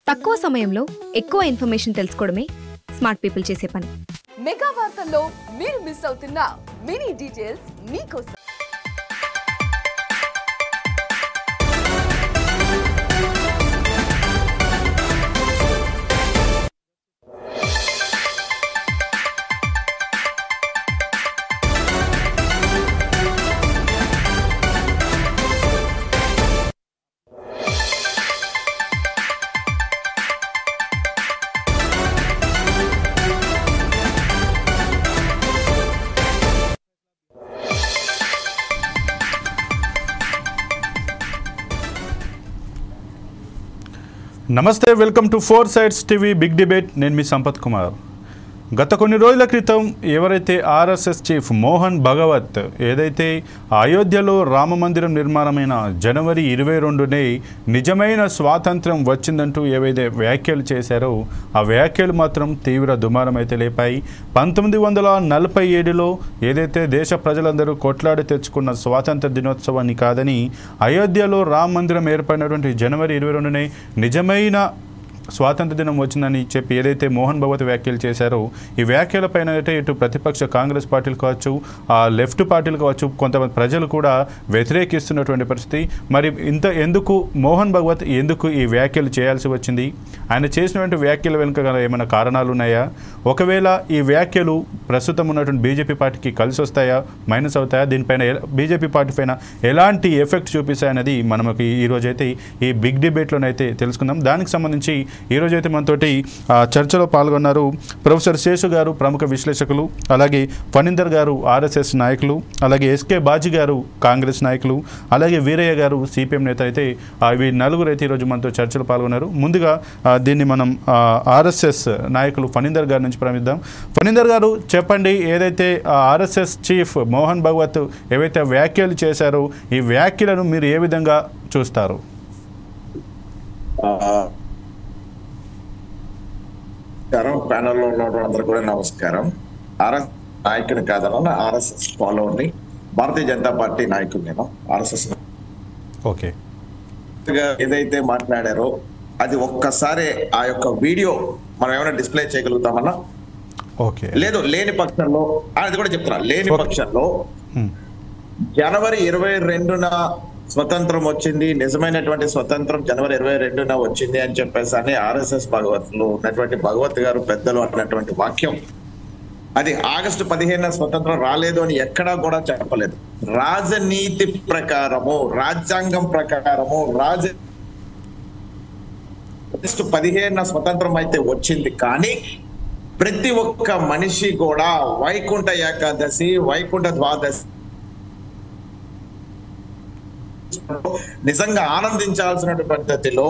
తక్కువ సమయంలో ఎక్కువ ఇన్ఫర్మేషన్ తెలుసుకోవడమే స్మార్ట్ పీపుల్ చేసే పని. మెగా వార్తల్లో మీరు మిస్ అవుతున్న మినీ డీటెయిల్స్ మీకోసం. నమస్తే, welcome to 4 Sides TV big debate. నేను మీ సంపత్ కుమార్. గత కొన్ని రోజుల క్రితం ఎవరైతే ఆర్ఎస్ఎస్ చీఫ్ మోహన్ భగవత్ ఏదైతే అయోధ్యలో రామ మందిరం నిర్మాణమైన జనవరి 22నే నిజమైన స్వాతంత్రం వచ్చిందంటూ ఏవైతే వ్యాఖ్యలు చేశారో ఆ వ్యాఖ్యలు మాత్రం తీవ్ర దుమారం అయితే లేపాయి. 1947లో ఏదైతే దేశ ప్రజలందరూ కొట్లాడి తెచ్చుకున్న స్వాతంత్ర దినోత్సవాన్ని కాదని అయోధ్యలో రామ మందిరం ఏర్పడినటువంటి జనవరి 22నే నిజమైన స్వాతంత్ర దినం వచ్చిందని చెప్పి ఏదైతే మోహన్ భగవత్ వ్యాఖ్యలు చేశారో ఈ వ్యాఖ్యలపైన అయితే ఇటు ప్రతిపక్ష కాంగ్రెస్ పార్టీలు కావచ్చు, లెఫ్ట్ పార్టీలు కావచ్చు, కొంతమంది ప్రజలు కూడా వ్యతిరేకిస్తున్నటువంటి పరిస్థితి. మరి ఎందుకు మోహన్ భగవత్ ఎందుకు ఈ వ్యాఖ్యలు చేయాల్సి వచ్చింది? ఆయన చేసినటువంటి వ్యాఖ్యల వెనుక ఏమైనా కారణాలు ఉన్నాయా? ఒకవేళ ఈ వ్యాఖ్యలు ప్రస్తుతం ఉన్నటువంటి బీజేపీ పార్టీకి కలిసి వస్తాయా, మైనస్ అవుతాయా? దీనిపైన బీజేపీ పార్టీ పైన ఎలాంటి ఎఫెక్ట్ చూపిస్తాయనేది మనకి ఈరోజైతే ఈ బిగ్ డిబేట్లోనైతే తెలుసుకుందాం. దానికి సంబంధించి ఈరోజైతే మనతోటి చర్చలో పాల్గొన్నారు ప్రొఫెసర్ శేషు గారు, ప్రముఖ విశ్లేషకులు, అలాగే ఫణీందర్ గారు ఆర్ఎస్ఎస్ నాయకులు, అలాగే ఎస్కే బాజీ గారు కాంగ్రెస్ నాయకులు, అలాగే వీరయ్య గారు సిపిఎం నేత. అయితే ఇవి నలుగురు అయితే ఈరోజు మనతో చర్చలో పాల్గొన్నారు. ముందుగా దీన్ని మనం ఆర్ఎస్ఎస్ నాయకులు ఫణీందర్ గారి నుంచి ప్రారంభిద్దాం. ఫణీందర్ గారు చెప్పండి, ఏదైతే ఆర్ఎస్ఎస్ చీఫ్ మోహన్ భగవత్ ఏవైతే వ్యాఖ్యలు చేశారో ఈ వ్యాఖ్యలను మీరు ఏ విధంగా చూస్తారు? ప్యానల్లో ఉన్నటువంటి అందరూ కూడా నమస్కారం. ఆర్ఎస్ నాయకుని కాదన్నా ఆర్ఎస్ఎస్ ఫాలోవర్ని, భారతీయ జనతా పార్టీ నాయకుడు నేను. ఆర్ఎస్ఎస్ ఓకే ఏదైతే మాట్లాడారో అది ఒక్కసారి ఆ యొక్క వీడియో మనం ఏమైనా డిస్ప్లే చేయగలుగుతామన్నా? ఓకే, లేదు, లేని పక్షంలో అది కూడా చెప్తున్నా. లేని పక్షంలో జనవరి 22న స్వతంత్రం వచ్చింది, నిజమైనటువంటి స్వతంత్రం జనవరి 22న వచ్చింది అని చెప్పేసి అని ఆర్ఎస్ఎస్ భగవత్లో ఉన్నటువంటి భగవత్ గారు పెద్దలు అన్నటువంటి వాక్యం అది ఆగస్టు 15న స్వతంత్రం రాలేదు అని ఎక్కడా కూడా చెప్పలేదు. రాజనీతి ప్రకారము, రాజ్యాంగం ప్రకారము ఆగస్టు 15న స్వతంత్రం అయితే వచ్చింది. కానీ ప్రతి ఒక్క మనిషి కూడా వైకుంఠ ఏకాదశి, వైకుంఠ ద్వాదశి నిజంగా ఆనందించాల్సిన పద్ధతిలో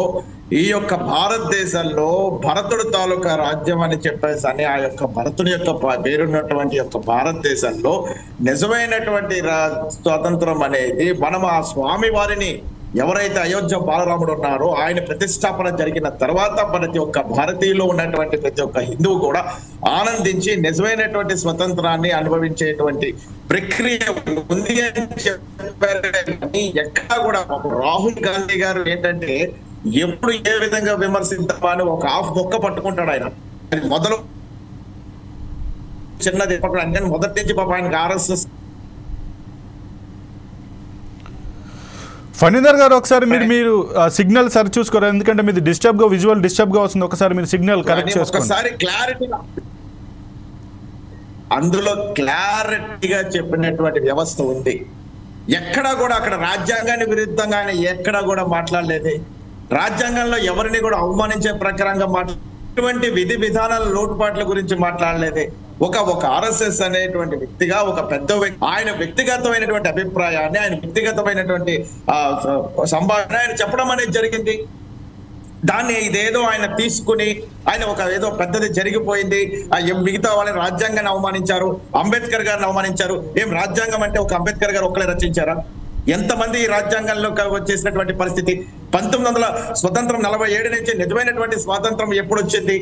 ఈ యొక్క భారతదేశంలో భరతుడు తాలూకా రాజ్యం అని చెప్పేసి అని ఆ యొక్క భరతుడి యొక్క పేరున్నటువంటి యొక్క భారతదేశంలో నిజమైనటువంటి స్వాతంత్రం అనేది మనం ఆ స్వామి వారిని ఎవరైతే అయోధ్య బాలరాముడు ఉన్నారో ఆయన ప్రతిష్టాపన జరిగిన తర్వాత ప్రతి ఒక్క భారతీయులో ఉన్నటువంటి ప్రతి ఒక్క హిందువు కూడా ఆనందించి నిజమైనటువంటి స్వతంత్రాన్ని అనుభవించేటువంటి ప్రక్రియ ఉంది అని చెప్పారు. ఎక్కడా కూడా రాహుల్ గాంధీ గారు ఏంటంటే ఎప్పుడు ఏ విధంగా విమర్శిద్దామా అని ఒక హాఫ్ మొక్క పట్టుకుంటాడు ఆయన. మొదలు చిన్నది అంటే మొదటి నుంచి పాప ఆయనకి ఆర్ఎస్ఎస్. ఫణీందర్ గారు ఒకసారి మీరు సిగ్నల్ సరి చూసుకోరా, ఎందుకంటే మీది డిస్టర్బ్ గా విజువల్ డిస్టర్బ్ గా వస్తుంది. ఒకసారి మీరు సిగ్నల్ కరెక్ట్ చేసుకోండి. ఒకసారి క్లారిటీ, అందులో క్లారిటీగా చెప్పినటువంటి వ్యవస్థ ఉంది. ఎక్కడా కూడా అక్కడ రాజ్యాంగాన్ని విరుద్ధంగా ఆయన ఎక్కడా కూడా మాట్లాడలేదు. రాజ్యాంగంలో ఎవరిని కూడా అవమానించే ప్రకారంగా మాట్లాడే విధి విధానాల లోటుపాట్ల గురించి మాట్లాడలేదు. ఒక ఆర్ఎస్ఎస్ అనేటువంటి వ్యక్తిగా ఒక పెద్ద వ్యక్తి ఆయన వ్యక్తిగతమైనటువంటి అభిప్రాయాన్ని, ఆయన వ్యక్తిగతమైనటువంటి సంభాషణ ఆయన చెప్పడం అనేది జరిగింది. దాన్ని ఇదేదో ఆయన తీసుకుని ఆయన ఒక ఏదో పెద్దది జరిగిపోయింది, మిగతా వాళ్ళని రాజ్యాంగాన్ని అవమానించారు, అంబేద్కర్ గారిని అవమానించారు. ఏం రాజ్యాంగం అంటే ఒక అంబేద్కర్ గారు ఒక్కలే రచించారా? ఎంతమంది ఈ రాజ్యాంగంలో వచ్చేసినటువంటి పరిస్థితి? 1900 స్వతంత్రం 47 నుంచి నిజమైనటువంటి స్వాతంత్రం ఎప్పుడు వచ్చింది?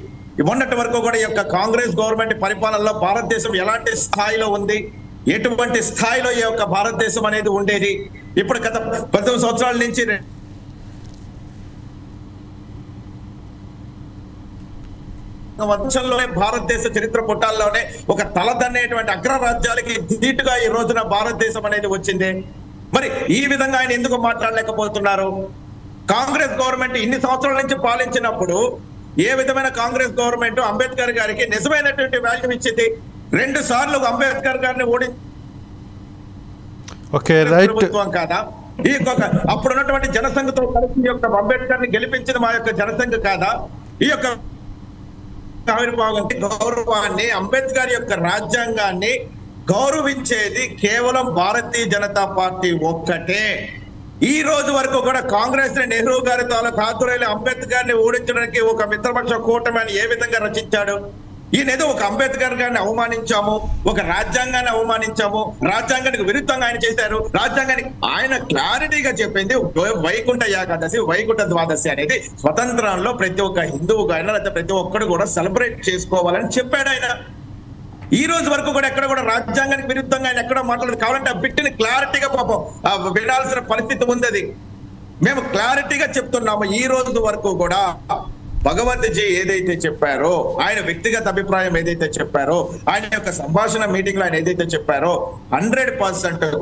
మొన్నటి వరకు కూడా ఈ యొక్క కాంగ్రెస్ గవర్నమెంట్ పరిపాలనలో భారతదేశం ఎలాంటి స్థాయిలో ఉంది, ఎటువంటి స్థాయిలో ఈ యొక్క భారతదేశం అనేది ఉండేది? ఇప్పుడు గత 19 సంవత్సరాల నుంచి వంశంలోనే భారతదేశ చరిత్ర పుటాల్లోనే ఒక తలదన్నేటువంటి అగ్రరాజ్యాలకి ధీటుగా ఈ రోజున భారతదేశం అనేది వచ్చింది. మరి ఈ విధంగా ఆయన ఎందుకు మాట్లాడలేకపోతున్నారు? కాంగ్రెస్ గవర్నమెంట్ ఇన్ని సంవత్సరాల నుంచి పాలించినప్పుడు ఏ విధమైన కాంగ్రెస్ గవర్నమెంట్ అంబేద్కర్ గారికి నిజమైనటువంటి వాల్యూ ఇచ్చింది? 2 సార్లు అంబేద్కర్ గారిని ప్రభుత్వం కాదా? ఈ యొక్క అప్పుడున్నటువంటి జనసంఘతో కలిసి ఈ యొక్క అంబేద్కర్ ని గెలిపించిన మా యొక్క జనసంఘ కాదా? ఈ యొక్క గౌరవాన్ని, అంబేద్కర్ యొక్క రాజ్యాంగాన్ని గౌరవించేది కేవలం భారతీయ జనతా పార్టీ ఒక్కటే. ఈ రోజు వరకు కూడా కాంగ్రెస్ ని నెహ్రూ గారి తాలూకు ఆధ్వర్యంలో అంబేద్కర్ ని ఓడించడానికి ఒక మిత్రపక్ష కూటమిని ఏ విధంగా రచించాడు? ఈయనేదో ఒక అంబేద్కర్ గారిని అవమానించాము, ఒక రాజ్యాంగాన్ని అవమానించాము, రాజ్యాంగానికి విరుద్ధంగా ఆయన చేశారు. రాజ్యాంగానికి ఆయన క్లారిటీగా చెప్పింది వైకుంఠ ఏకాదశి, వైకుంఠ ద్వాదశి అనేది స్వతంత్రంలో ప్రతి ఒక్క హిందువు అయినా లేకపోతే ప్రతి ఒక్కరు కూడా సెలబ్రేట్ చేసుకోవాలని చెప్పాడు ఆయన. ఈ రోజు వరకు కూడా ఎక్కడ కూడా రాజ్యాంగానికి విరుద్ధంగా ఆయన ఎక్కడ మాట్లాడదు. కావాలంటే ఆ బిట్టిని క్లారిటీగా పాపం వినాల్సిన పరిస్థితి ఉంది. అది మేము క్లారిటీగా చెప్తున్నాము. ఈ రోజు వరకు కూడా భగవద్జీ ఏదైతే చెప్పారో, ఆయన వ్యక్తిగత అభిప్రాయం ఏదైతే చెప్పారో, ఆయన యొక్క సంభాషణ మీటింగ్ లో ఆయన ఏదైతే చెప్పారో 100%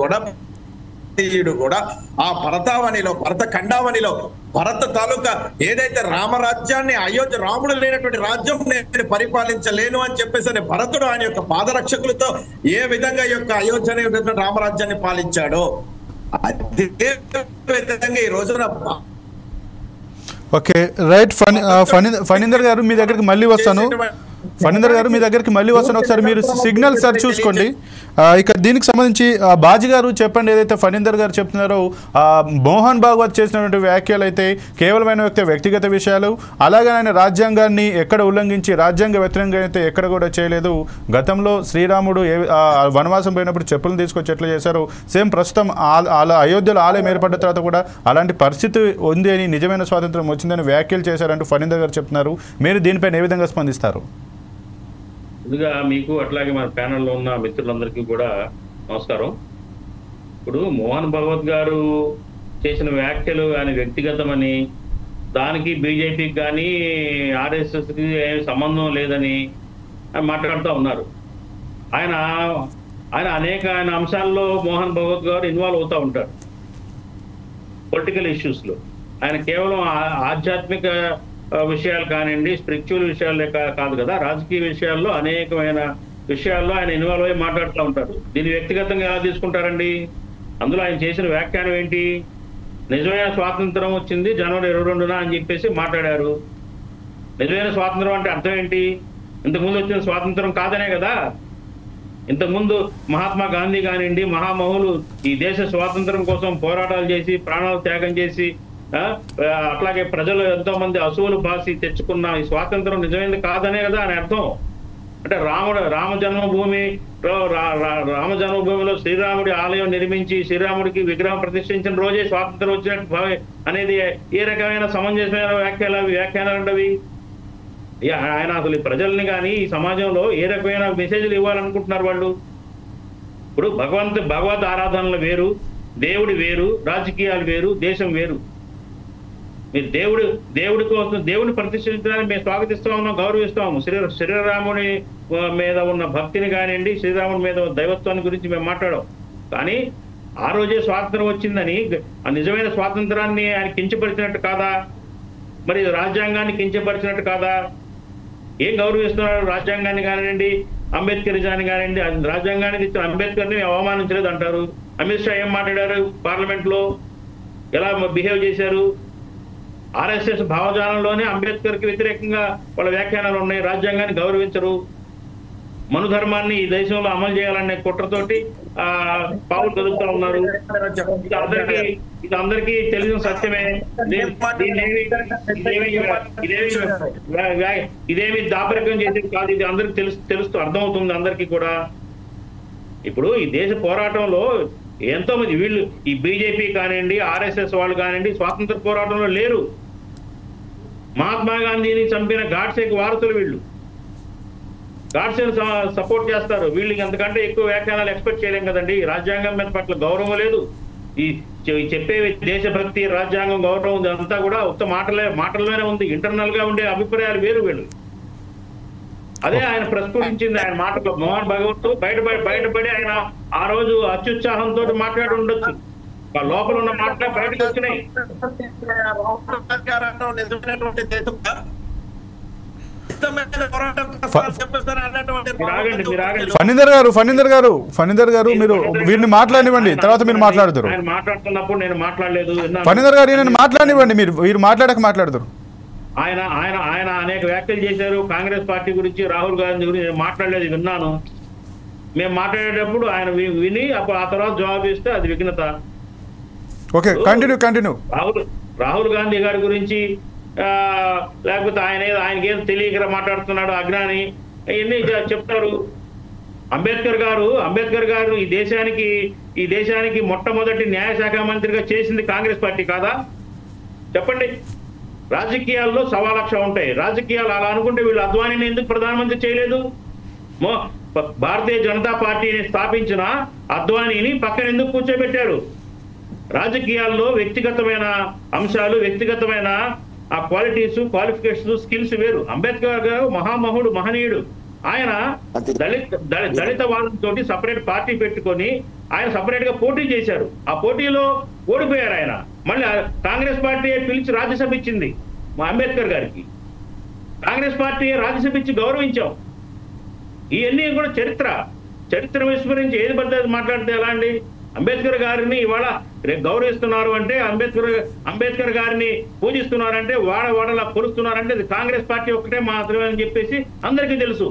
కూడా ఆ భరత ఖండావనిలో భరత తాలూకా ఏదైతే రామరాజ్యాన్ని, అయోధ్య రాముడు లేనటువంటి రాజ్యం నేను పరిపాలించలేను అని చెప్పేసి భరతుడు ఆయన యొక్క పాదరక్షకులతో ఏ విధంగా ఈ యొక్క అయోధ్యని రామరాజ్యాన్ని పాలించాడో అదే విధంగా ఈ రోజున. Okay, right. ఫణీందర్ గారు మీ దగ్గరికి మళ్ళీ వస్తాను. ఒకసారి మీరు సిగ్నల్ సార్ చూసుకోండి. ఇక దీనికి సంబంధించి బాజీ గారు చెప్పండి. ఏదైతే ఫణీందర్ గారు చెప్తున్నారో మోహన్ భాగవత్ చేసినటువంటి వ్యాఖ్యలు అయితే కేవలమైన వ్యక్తిగత విషయాలు, అలాగే ఆయన రాజ్యాంగాన్ని ఎక్కడ ఉల్లంఘించి రాజ్యాంగ వ్యతిరేకంగా అయితే ఎక్కడ కూడా చేయలేదు. గతంలో శ్రీరాముడు వనవాసం పోయినప్పుడు చెప్పులను తీసుకొచ్చి ఎట్లా చేశారు, సేమ్ ప్రస్తుతం అయోధ్యలో ఆలయం ఏర్పడిన తర్వాత కూడా అలాంటి పరిస్థితి ఉంది అని, నిజమైన స్వాతంత్రం వచ్చిందని వ్యాఖ్యలు చేశారంటూ ఫణీందర్ గారు చెప్తున్నారు. మీరు దీనిపైన ఏ విధంగా స్పందిస్తారు? ముందుగా మీకు అట్లాగే మన ప్యానెల్లో ఉన్న మిత్రులందరికీ కూడా నమస్కారం. ఇప్పుడు మోహన్ భగవత్ గారు చేసిన వ్యాఖ్యలు ఆయన వ్యక్తిగతమని, దానికి బీజేపీకి కానీ ఆర్ఎస్ఎస్కి సంబంధం లేదని మాట్లాడుతూ ఉన్నారు. ఆయన అనేక అంశాల్లో మోహన్ భగవత్ గారు ఇన్వాల్వ్ అవుతూ ఉంటారు పొలిటికల్ ఇష్యూస్లో. ఆయన కేవలం ఆధ్యాత్మిక విషయాలు కానివ్వండి, స్పిరిచువల్ విషయాలే కాదు కదా, రాజకీయ విషయాల్లో అనేకమైన విషయాల్లో ఆయన ఇన్వాల్వ్ అయ్యి మాట్లాడుతూ ఉంటారు. దీన్ని వ్యక్తిగతంగా ఎలా తీసుకుంటారండి? అందులో ఆయన చేసిన వ్యాఖ్యానం ఏంటి? నిజమైన స్వాతంత్రం వచ్చింది జనవరి 22న అని చెప్పేసి మాట్లాడారు. నిజమైన స్వాతంత్రం అంటే అర్థం ఏంటి? ఇంతకుముందు వచ్చిన స్వాతంత్రం కాదనే కదా. ఇంతకుముందు మహాత్మా గాంధీ కానివ్వండి, మహామహులు ఈ దేశ స్వాతంత్రం కోసం పోరాటాలు చేసి ప్రాణాలు త్యాగం చేసి అట్లాగే ప్రజలు ఎంతో మంది అసూలు బాసి తెచ్చుకున్న ఈ స్వాతంత్రం నిజమైనది కాదనే కదా అని అర్థం. అంటే రామ జన్మభూమిలో శ్రీరాముడి ఆలయం నిర్మించి శ్రీరాముడికి విగ్రహం ప్రతిష్ఠించిన రోజే స్వాతంత్రం వచ్చినట్టు అనేది ఏ రకమైన సమంజసమైన వ్యాఖ్యానాలు ఉండవి? ఆయన అసలు ప్రజల్ని కానీ ఈ సమాజంలో ఏ రకమైన మెసేజ్లు ఇవ్వాలనుకుంటున్నారు వాళ్ళు? ఇప్పుడు భగవద్ ఆరాధనలు వేరు, దేవుడి వేరు, రాజకీయాలు వేరు, దేశం వేరు. మీరు దేవుడి కోసం దేవుడిని ప్రతిష్ఠించడానికి మేము స్వాగతిస్తా ఉన్నాం, గౌరవిస్తాము. శ్రీరాముని మీద ఉన్న భక్తిని కానివ్వండి, శ్రీరాముని మీద దైవత్వాన్ని గురించి మేము మాట్లాడాం. కానీ ఆ రోజే స్వాతంత్రం వచ్చిందని ఆ నిజమైన స్వాతంత్రాన్ని ఆయన కించపరిచినట్టు కాదా? మరి రాజ్యాంగాన్ని కించపరిచినట్టు కాదా? ఏం గౌరవిస్తున్నారు? రాజ్యాంగాన్ని కానివ్వండి, అంబేద్కరిజాన్ని కానివ్వండి. రాజ్యాంగాన్ని అంబేద్కర్ని అవమానించలేదు అంటారు. అమిత్ షా ఏం మాట్లాడారు పార్లమెంట్లో? ఎలా బిహేవ్ చేశారు? ఆర్ఎస్ఎస్ భావజాలంలోనే అంబేద్కర్కి వ్యతిరేకంగా వాళ్ళ వ్యాఖ్యానాలు ఉన్నాయి. రాజ్యాంగాన్ని గౌరవించరు. మనుధర్మాన్ని ఈ దేశంలో అమలు చేయాలనే కుట్రతోటి పావులు కదుపుతా ఉన్నారు. ఇది అందరికీ తెలిసిన సత్యమే. ఇదేమి దాపరికం చేసేది కాదు. ఇది అందరికి తెలుస్తూ అర్థమవుతుంది అందరికీ కూడా. ఇప్పుడు ఈ దేశ పోరాటంలో ఎంతో మంది వీళ్ళు ఈ బీజేపీ కానివ్వండి, ఆర్ఎస్ఎస్ వాళ్ళు కానివ్వండి స్వాతంత్ర పోరాటంలో లేరు. మహాత్మా గాంధీని చంపిన గాడ్సేకి వారసులు వీళ్ళు. గాడ్సేను సపోర్ట్ చేస్తారు. వీళ్ళకి అంతకంటే ఎక్కువ వ్యాఖ్యానాలు ఎక్స్పెక్ట్ చేయలేం కదండి. రాజ్యాంగం మీద పట్ల గౌరవం లేదు. ఈ చెప్పే దేశభక్తి, రాజ్యాంగం, గౌరవం అంతా కూడా ఉత్త మాటల్లోనే ఉంది. ఇంటర్నల్ గా ఉండే అభిప్రాయాలు వేరు వీళ్ళు. అదే ఆయన ప్రస్ఫుటించింది ఆయన మాటలో. మోహన్ భగవత్ బయటపడి ఆయన ఆ రోజు అత్యుత్సాహంతో మాట్లాడి ఉండొచ్చు, లోపల ఉన్న మాటలే బయటకు వచ్చినాయి. ఫణీందర్ గారు మీరు వీరిని మాట్లాడివ్వండి, తర్వాత మీరు మాట్లాడుతారు. ఆయన మాట్లాడుతున్నప్పుడు నేను మాట్లాడలేదు. ఫణీందర్ గారు నేను మాట్లాడివ్వండి, మీరు మాట్లాడక మాట్లాడతారు. ఆయన ఆయన ఆయన అనేక వ్యాఖ్యలు చేశారు కాంగ్రెస్ పార్టీ గురించి, రాహుల్ గాంధీ గురించి. నేను మాట్లాడలేదు, విన్నాను. మేము మాట్లాడేటప్పుడు ఆయన విని అప్పుడు ఆ తర్వాత జవాబు ఇస్తే అది విఘ్నత. Okay, continue. రాహుల్ గాంధీ గారి గురించి లేకపోతే ఆయనకేం తెలియక మాట్లాడుతున్నాడు, అజ్ఞాని, ఇవన్నీ చెప్తారు. అంబేద్కర్ గారు ఈ దేశానికి మొట్టమొదటి న్యాయశాఖ మంత్రిగా చేసింది కాంగ్రెస్ పార్టీ కాదా? చెప్పండి. రాజకీయాల్లో 1,00,000 ఉంటాయి. రాజకీయాలు అలా అనుకుంటే వీళ్ళు అద్వానీని ఎందుకు ప్రధానమంత్రి చేయలేదు? భారతీయ జనతా పార్టీని స్థాపించిన అద్వానీని పక్కన ఎందుకు కూర్చోబెట్టారు? రాజకీయాల్లో వ్యక్తిగతమైన అంశాలు, వ్యక్తిగతమైన ఆ క్వాలిఫికేషన్స్, స్కిల్స్ వేరు. అంబేద్కర్ గారు మహనీయుడు. ఆయన దళిత వాదంతో సపరేట్ పార్టీ పెట్టుకొని ఆయన సపరేట్ గా పోటీ చేశారు. ఆ పోటీలో ఓడిపోయారు ఆయన. మళ్ళీ కాంగ్రెస్ పార్టీ పిలిచి రాజ్యసభ ఇచ్చింది మా అంబేద్కర్ గారికి. కాంగ్రెస్ పార్టీ రాజ్యసభ ఇచ్చి గౌరవించాం. ఇవన్నీ కూడా చరిత్ర విస్మరించి ఏది పద్ధతి మాట్లాడితే ఎలా అండి? అంబేద్కర్ గారిని ఇవాళ గౌరవిస్తున్నారు అంటే, అంబేద్కర్ గారిని పూజిస్తున్నారంటే, వాడలా కొలుస్తున్నారంటే అది కాంగ్రెస్ పార్టీ ఒక్కటే మాత్రమే అని చెప్పేసి అందరికీ తెలుసు.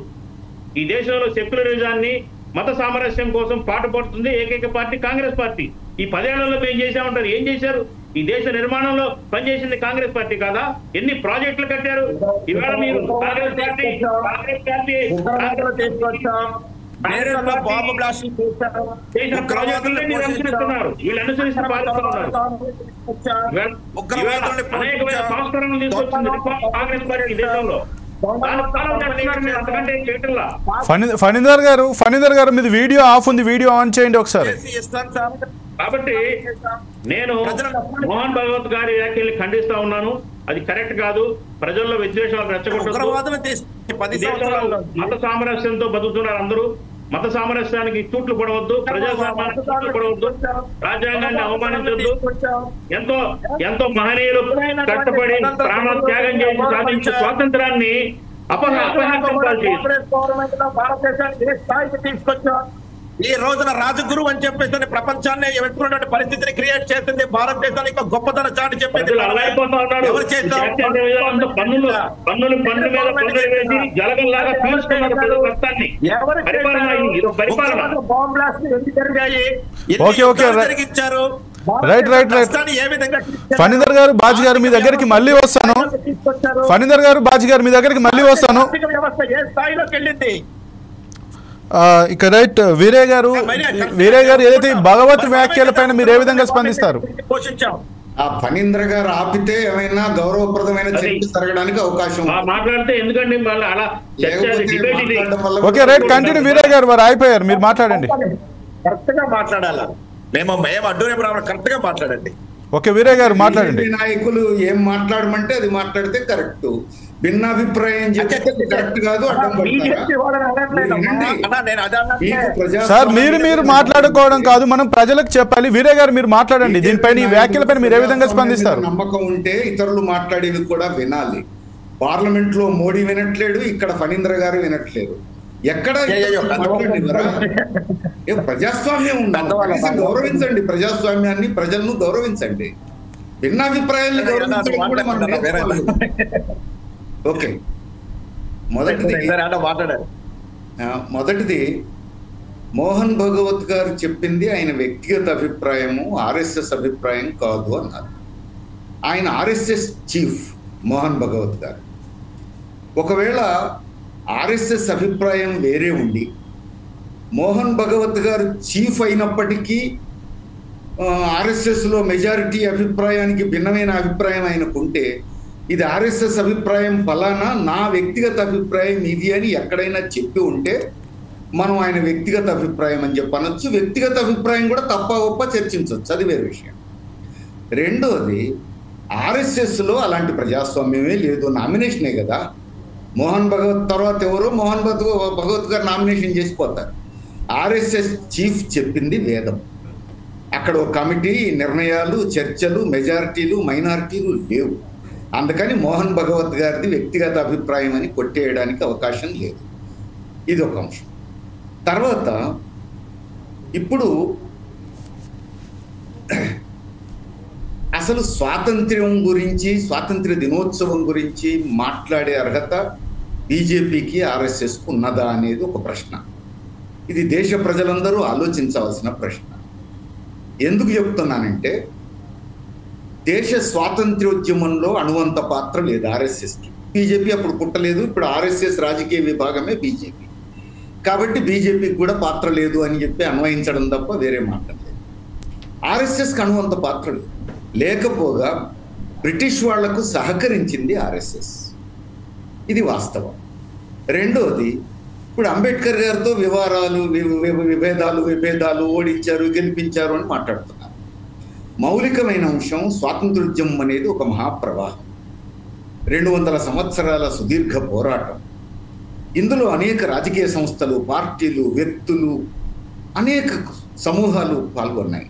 ఈ దేశంలో సెక్యులరిజాన్ని, మత సామరస్యం కోసం పాటుపడుతుంది ఏకైక పార్టీ కాంగ్రెస్ పార్టీ. ఈ 10 ఏళ్లలో మేము చేశామంటారు. ఏం చేశారు? ఈ దేశ నిర్మాణంలో పనిచేసింది కాంగ్రెస్ పార్టీ కాదా? ఎన్ని ప్రాజెక్టులు కట్టారు? ఇవాళ మీరు కాంగ్రెస్ పార్టీ వీళ్ళు అనుసరిస్తున్న అనేకమైన సంస్కరణలు తీసుకొచ్చింది కాంగ్రెస్ పార్టీ దేశంలో. ఫణీందర్ గారు మీది వీడియో ఆఫ్ ఉంది, వీడియో ఆన్ చేయండి ఒకసారి. కాబట్టి నేను మోహన్ భగవత్ గారి వ్యాఖ్యల్ని ఖండిస్తా ఉన్నాను. అది కరెక్ట్ కాదు. ప్రజల్లో విద్వేషాలు రెచ్చగొట్టదు. మత సామరస్యంతో బతుకుతున్నారు అందరూ. మత సామరస్యానికి తూట్లు పడవద్దు, ప్రజాస్వామ్యానికి తూట్లు పడవద్దు, రాజ్యాంగాన్ని అవమానించొద్దు. ఎంతో మహనీయులు కష్టపడి ప్రాణత్యాగం చేసి సాధించే స్వాతంత్రాన్ని ఈ రోజున రాజగురు అని చెప్పేసి ప్రపంచాన్ని ఎదుర్కొన్నటువంటి పరిస్థితిని క్రియేట్ చేసింది భారతదేశానికి గొప్పతన చాటి చెప్పేది. జరిగించారు. రైట్. ఫణీందర్ గారు, బాజీ గారు మీ దగ్గరికి మళ్ళీ వస్తాను. వ్యవస్థ ఏ స్థాయిలోకి వెళ్ళింది? ఇక రైట్. వీరే గారు ఏదైతే భగవత్ వ్యాఖ్యల పైన మీరు ఏ విధంగా స్పందిస్తారు? ఆ ఫణీంద్ర గారు ఆపితే ఏమైనా గౌరవప్రదమైన చర్చ జరగడానికి అవకాశం మాట్లాడితే ఎందుకండి ఓకే రైట్, కంటిన్యూ. వీరే గారు వారు అయిపోయారు, మీరు మాట్లాడండి. కరెక్ట్ గా మాట్లాడాలా? మేము అడ్డూనే కరెక్ట్ గా మాట్లాడండి. ఓకే వీరే గారు మాట్లాడండి. నాయకులు ఏం మాట్లాడమంటే అది మాట్లాడితే కరెక్ట్. భిన్నాభిప్రాయం చెప్తే కరెక్ట్ కాదు, అడ్డం సార్. మీరు మాట్లాడుకోవడం కాదు, మనం ప్రజలకు చెప్పాలి. వీరే గారు మీరు మాట్లాడండి. దీనిపైన ఈ వ్యాఖ్యలపైన మీరు ఏ విధంగా స్పందిస్తారు? నమ్మకం ఉంటే ఇతరులు మాట్లాడేది కూడా వినాలి. పార్లమెంట్ లో మోడీ వినట్లేడు, ఇక్కడ ఫణీంద్ర గారు వినట్లేరు. ఎక్కడ ప్రజాస్వామ్యం ఉండాలి. గౌరవించండి ప్రజాస్వామ్యాన్ని, ప్రజలను గౌరవించండి. భిన్నాభిప్రాయాలను గౌరవించడం కూడా మనం నేర్చుకోవాలి. ఓకే, మొదటిది మోహన్ భగవత్ గారు చెప్పింది ఆయన వ్యక్తిగత అభిప్రాయము, ఆర్ఎస్ఎస్ అభిప్రాయం కాదు అన్నారు. ఆయన ఆర్ఎస్ఎస్ చీఫ్ మోహన్ భగవత్ గారు. ఒకవేళ ఆర్ఎస్ఎస్ అభిప్రాయం వేరే ఉండి మోహన్ భగవత్ గారు చీఫ్ అయినప్పటికీ ఆర్ఎస్ఎస్లో మెజారిటీ అభిప్రాయానికి భిన్నమైన అభిప్రాయం ఆయనకుంటే ఇది ఆర్ఎస్ఎస్ అభిప్రాయం ఫలానా, నా వ్యక్తిగత అభిప్రాయం ఇది అని ఎక్కడైనా చెప్పి ఉంటే మనం ఆయన వ్యక్తిగత అభిప్రాయం అని చెప్పనొచ్చు. వ్యక్తిగత అభిప్రాయం కూడా తప్ప ఒప్ప చర్చించవచ్చు, అది వేరే విషయం. రెండోది, ఆర్ఎస్ఎస్లో అలాంటి ప్రజాస్వామ్యమే లేదు, నామినేషనే కదా. మోహన్ భగవత్ తర్వాత ఎవరో మోహన్ భగవత్ గారు నామినేషన్ చేసిపోతారు. ఆర్ఎస్ఎస్ చీఫ్ చెప్పింది వేదం. అక్కడ ఒక కమిటీ, నిర్ణయాలు, చర్చలు, మెజారిటీలు, మైనారిటీలు లేవు. అందుకని మోహన్ భగవత్ గారిది వ్యక్తిగత అభిప్రాయం అని కొట్టేయడానికి అవకాశం లేదు. ఇది ఒక అంశం. తర్వాత ఇప్పుడు అసలు స్వాతంత్ర్యం గురించి, స్వాతంత్ర్య దినోత్సవం గురించి మాట్లాడే అర్హత బీజేపీకి, ఆర్ఎస్ఎస్కు ఉన్నదా అనేది ఒక ప్రశ్న. ఇది దేశ ప్రజలందరూ ఆలోచించవలసిన ప్రశ్న. ఎందుకు చెప్తున్నానంటే దేశ స్వాతంత్ర్యోద్యమంలో అణువంత పాత్ర లేదు ఆర్ఎస్ఎస్కి. బీజేపీ అప్పుడు పుట్టలేదు, ఇప్పుడు ఆర్ఎస్ఎస్ రాజకీయ విభాగమే బీజేపీ. కాబట్టి బీజేపీకి కూడా పాత్ర లేదు అని చెప్పి అన్వయించడం తప్ప వేరే మాట లేదు. ఆర్ఎస్ఎస్కి అణువంత పాత్ర లేదు. లేకపోగా బ్రిటిష్ వాళ్లకు సహకరించింది ఆర్ఎస్ఎస్. ఇది వాస్తవం. రెండోది, ఇప్పుడు అంబేద్కర్ గారితో విభేదాలు ఓడించారు, గెలిపించారు అని మాట్లాడుతున్నారు. మౌలికమైన అంశం స్వాతంత్రోద్యమం అనేది ఒక మహాప్రవాహం, 200 సంవత్సరాల సుదీర్ఘ పోరాటం. ఇందులో అనేక రాజకీయ సంస్థలు, పార్టీలు, వ్యక్తులు, అనేక సమూహాలు పాల్గొన్నాయి.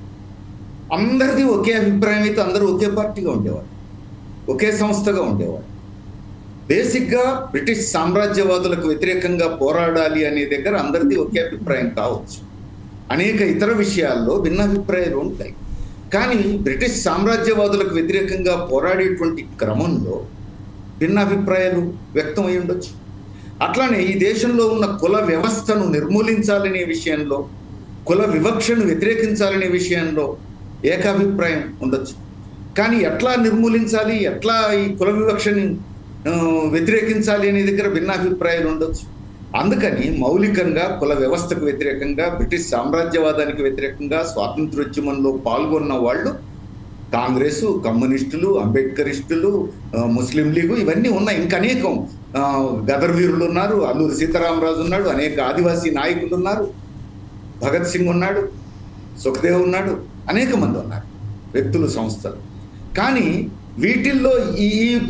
అందరిది ఒకే అభిప్రాయం అయితే అందరూ ఒకే పార్టీగా ఉండేవారు, ఒకే సంస్థగా ఉండేవారు. బేసిక్గా బ్రిటిష్ సామ్రాజ్యవాదులకు వ్యతిరేకంగా పోరాడాలి అనే దగ్గర అందరిది ఒకే అభిప్రాయం కావచ్చు. అనేక ఇతర విషయాల్లో భిన్నాభిప్రాయాలు ఉంటాయి. కానీ బ్రిటిష్ సామ్రాజ్యవాదులకు వ్యతిరేకంగా పోరాడేటువంటి క్రమంలో భిన్నాభిప్రాయాలు వ్యక్తం అయి ఉండొచ్చు. అట్లానే ఈ దేశంలో ఉన్న కుల వ్యవస్థను నిర్మూలించాలనే విషయంలో, కుల వివక్షను వ్యతిరేకించాలనే విషయంలో ఏకాభిప్రాయం ఉండొచ్చు. కానీ ఎట్లా నిర్మూలించాలి, ఎట్లా ఈ కుల వివక్షని వ్యతిరేకించాలి అనే దగ్గర భిన్నాభిప్రాయాలు ఉండొచ్చు. అందుకని మౌలికంగా కుల వ్యవస్థకు వ్యతిరేకంగా, బ్రిటిష్ సామ్రాజ్యవాదానికి వ్యతిరేకంగా స్వాతంత్రోద్యమంలో పాల్గొన్న వాళ్ళు కాంగ్రెసు, కమ్యూనిస్టులు, అంబేద్కరిస్టులు, ముస్లిం లీగు, ఇవన్నీ ఉన్నాయి. ఇంకా అనేకం గదర్ వీరులు ఉన్నారు, అల్లూరి సీతారామరాజు ఉన్నాడు, అనేక ఆదివాసీ నాయకులు ఉన్నారు, భగత్ సింగ్ ఉన్నాడు, సుఖదేవ్ ఉన్నాడు, అనేక మంది ఉన్నారు, వ్యక్తులు, సంస్థలు. కానీ వీటిల్లో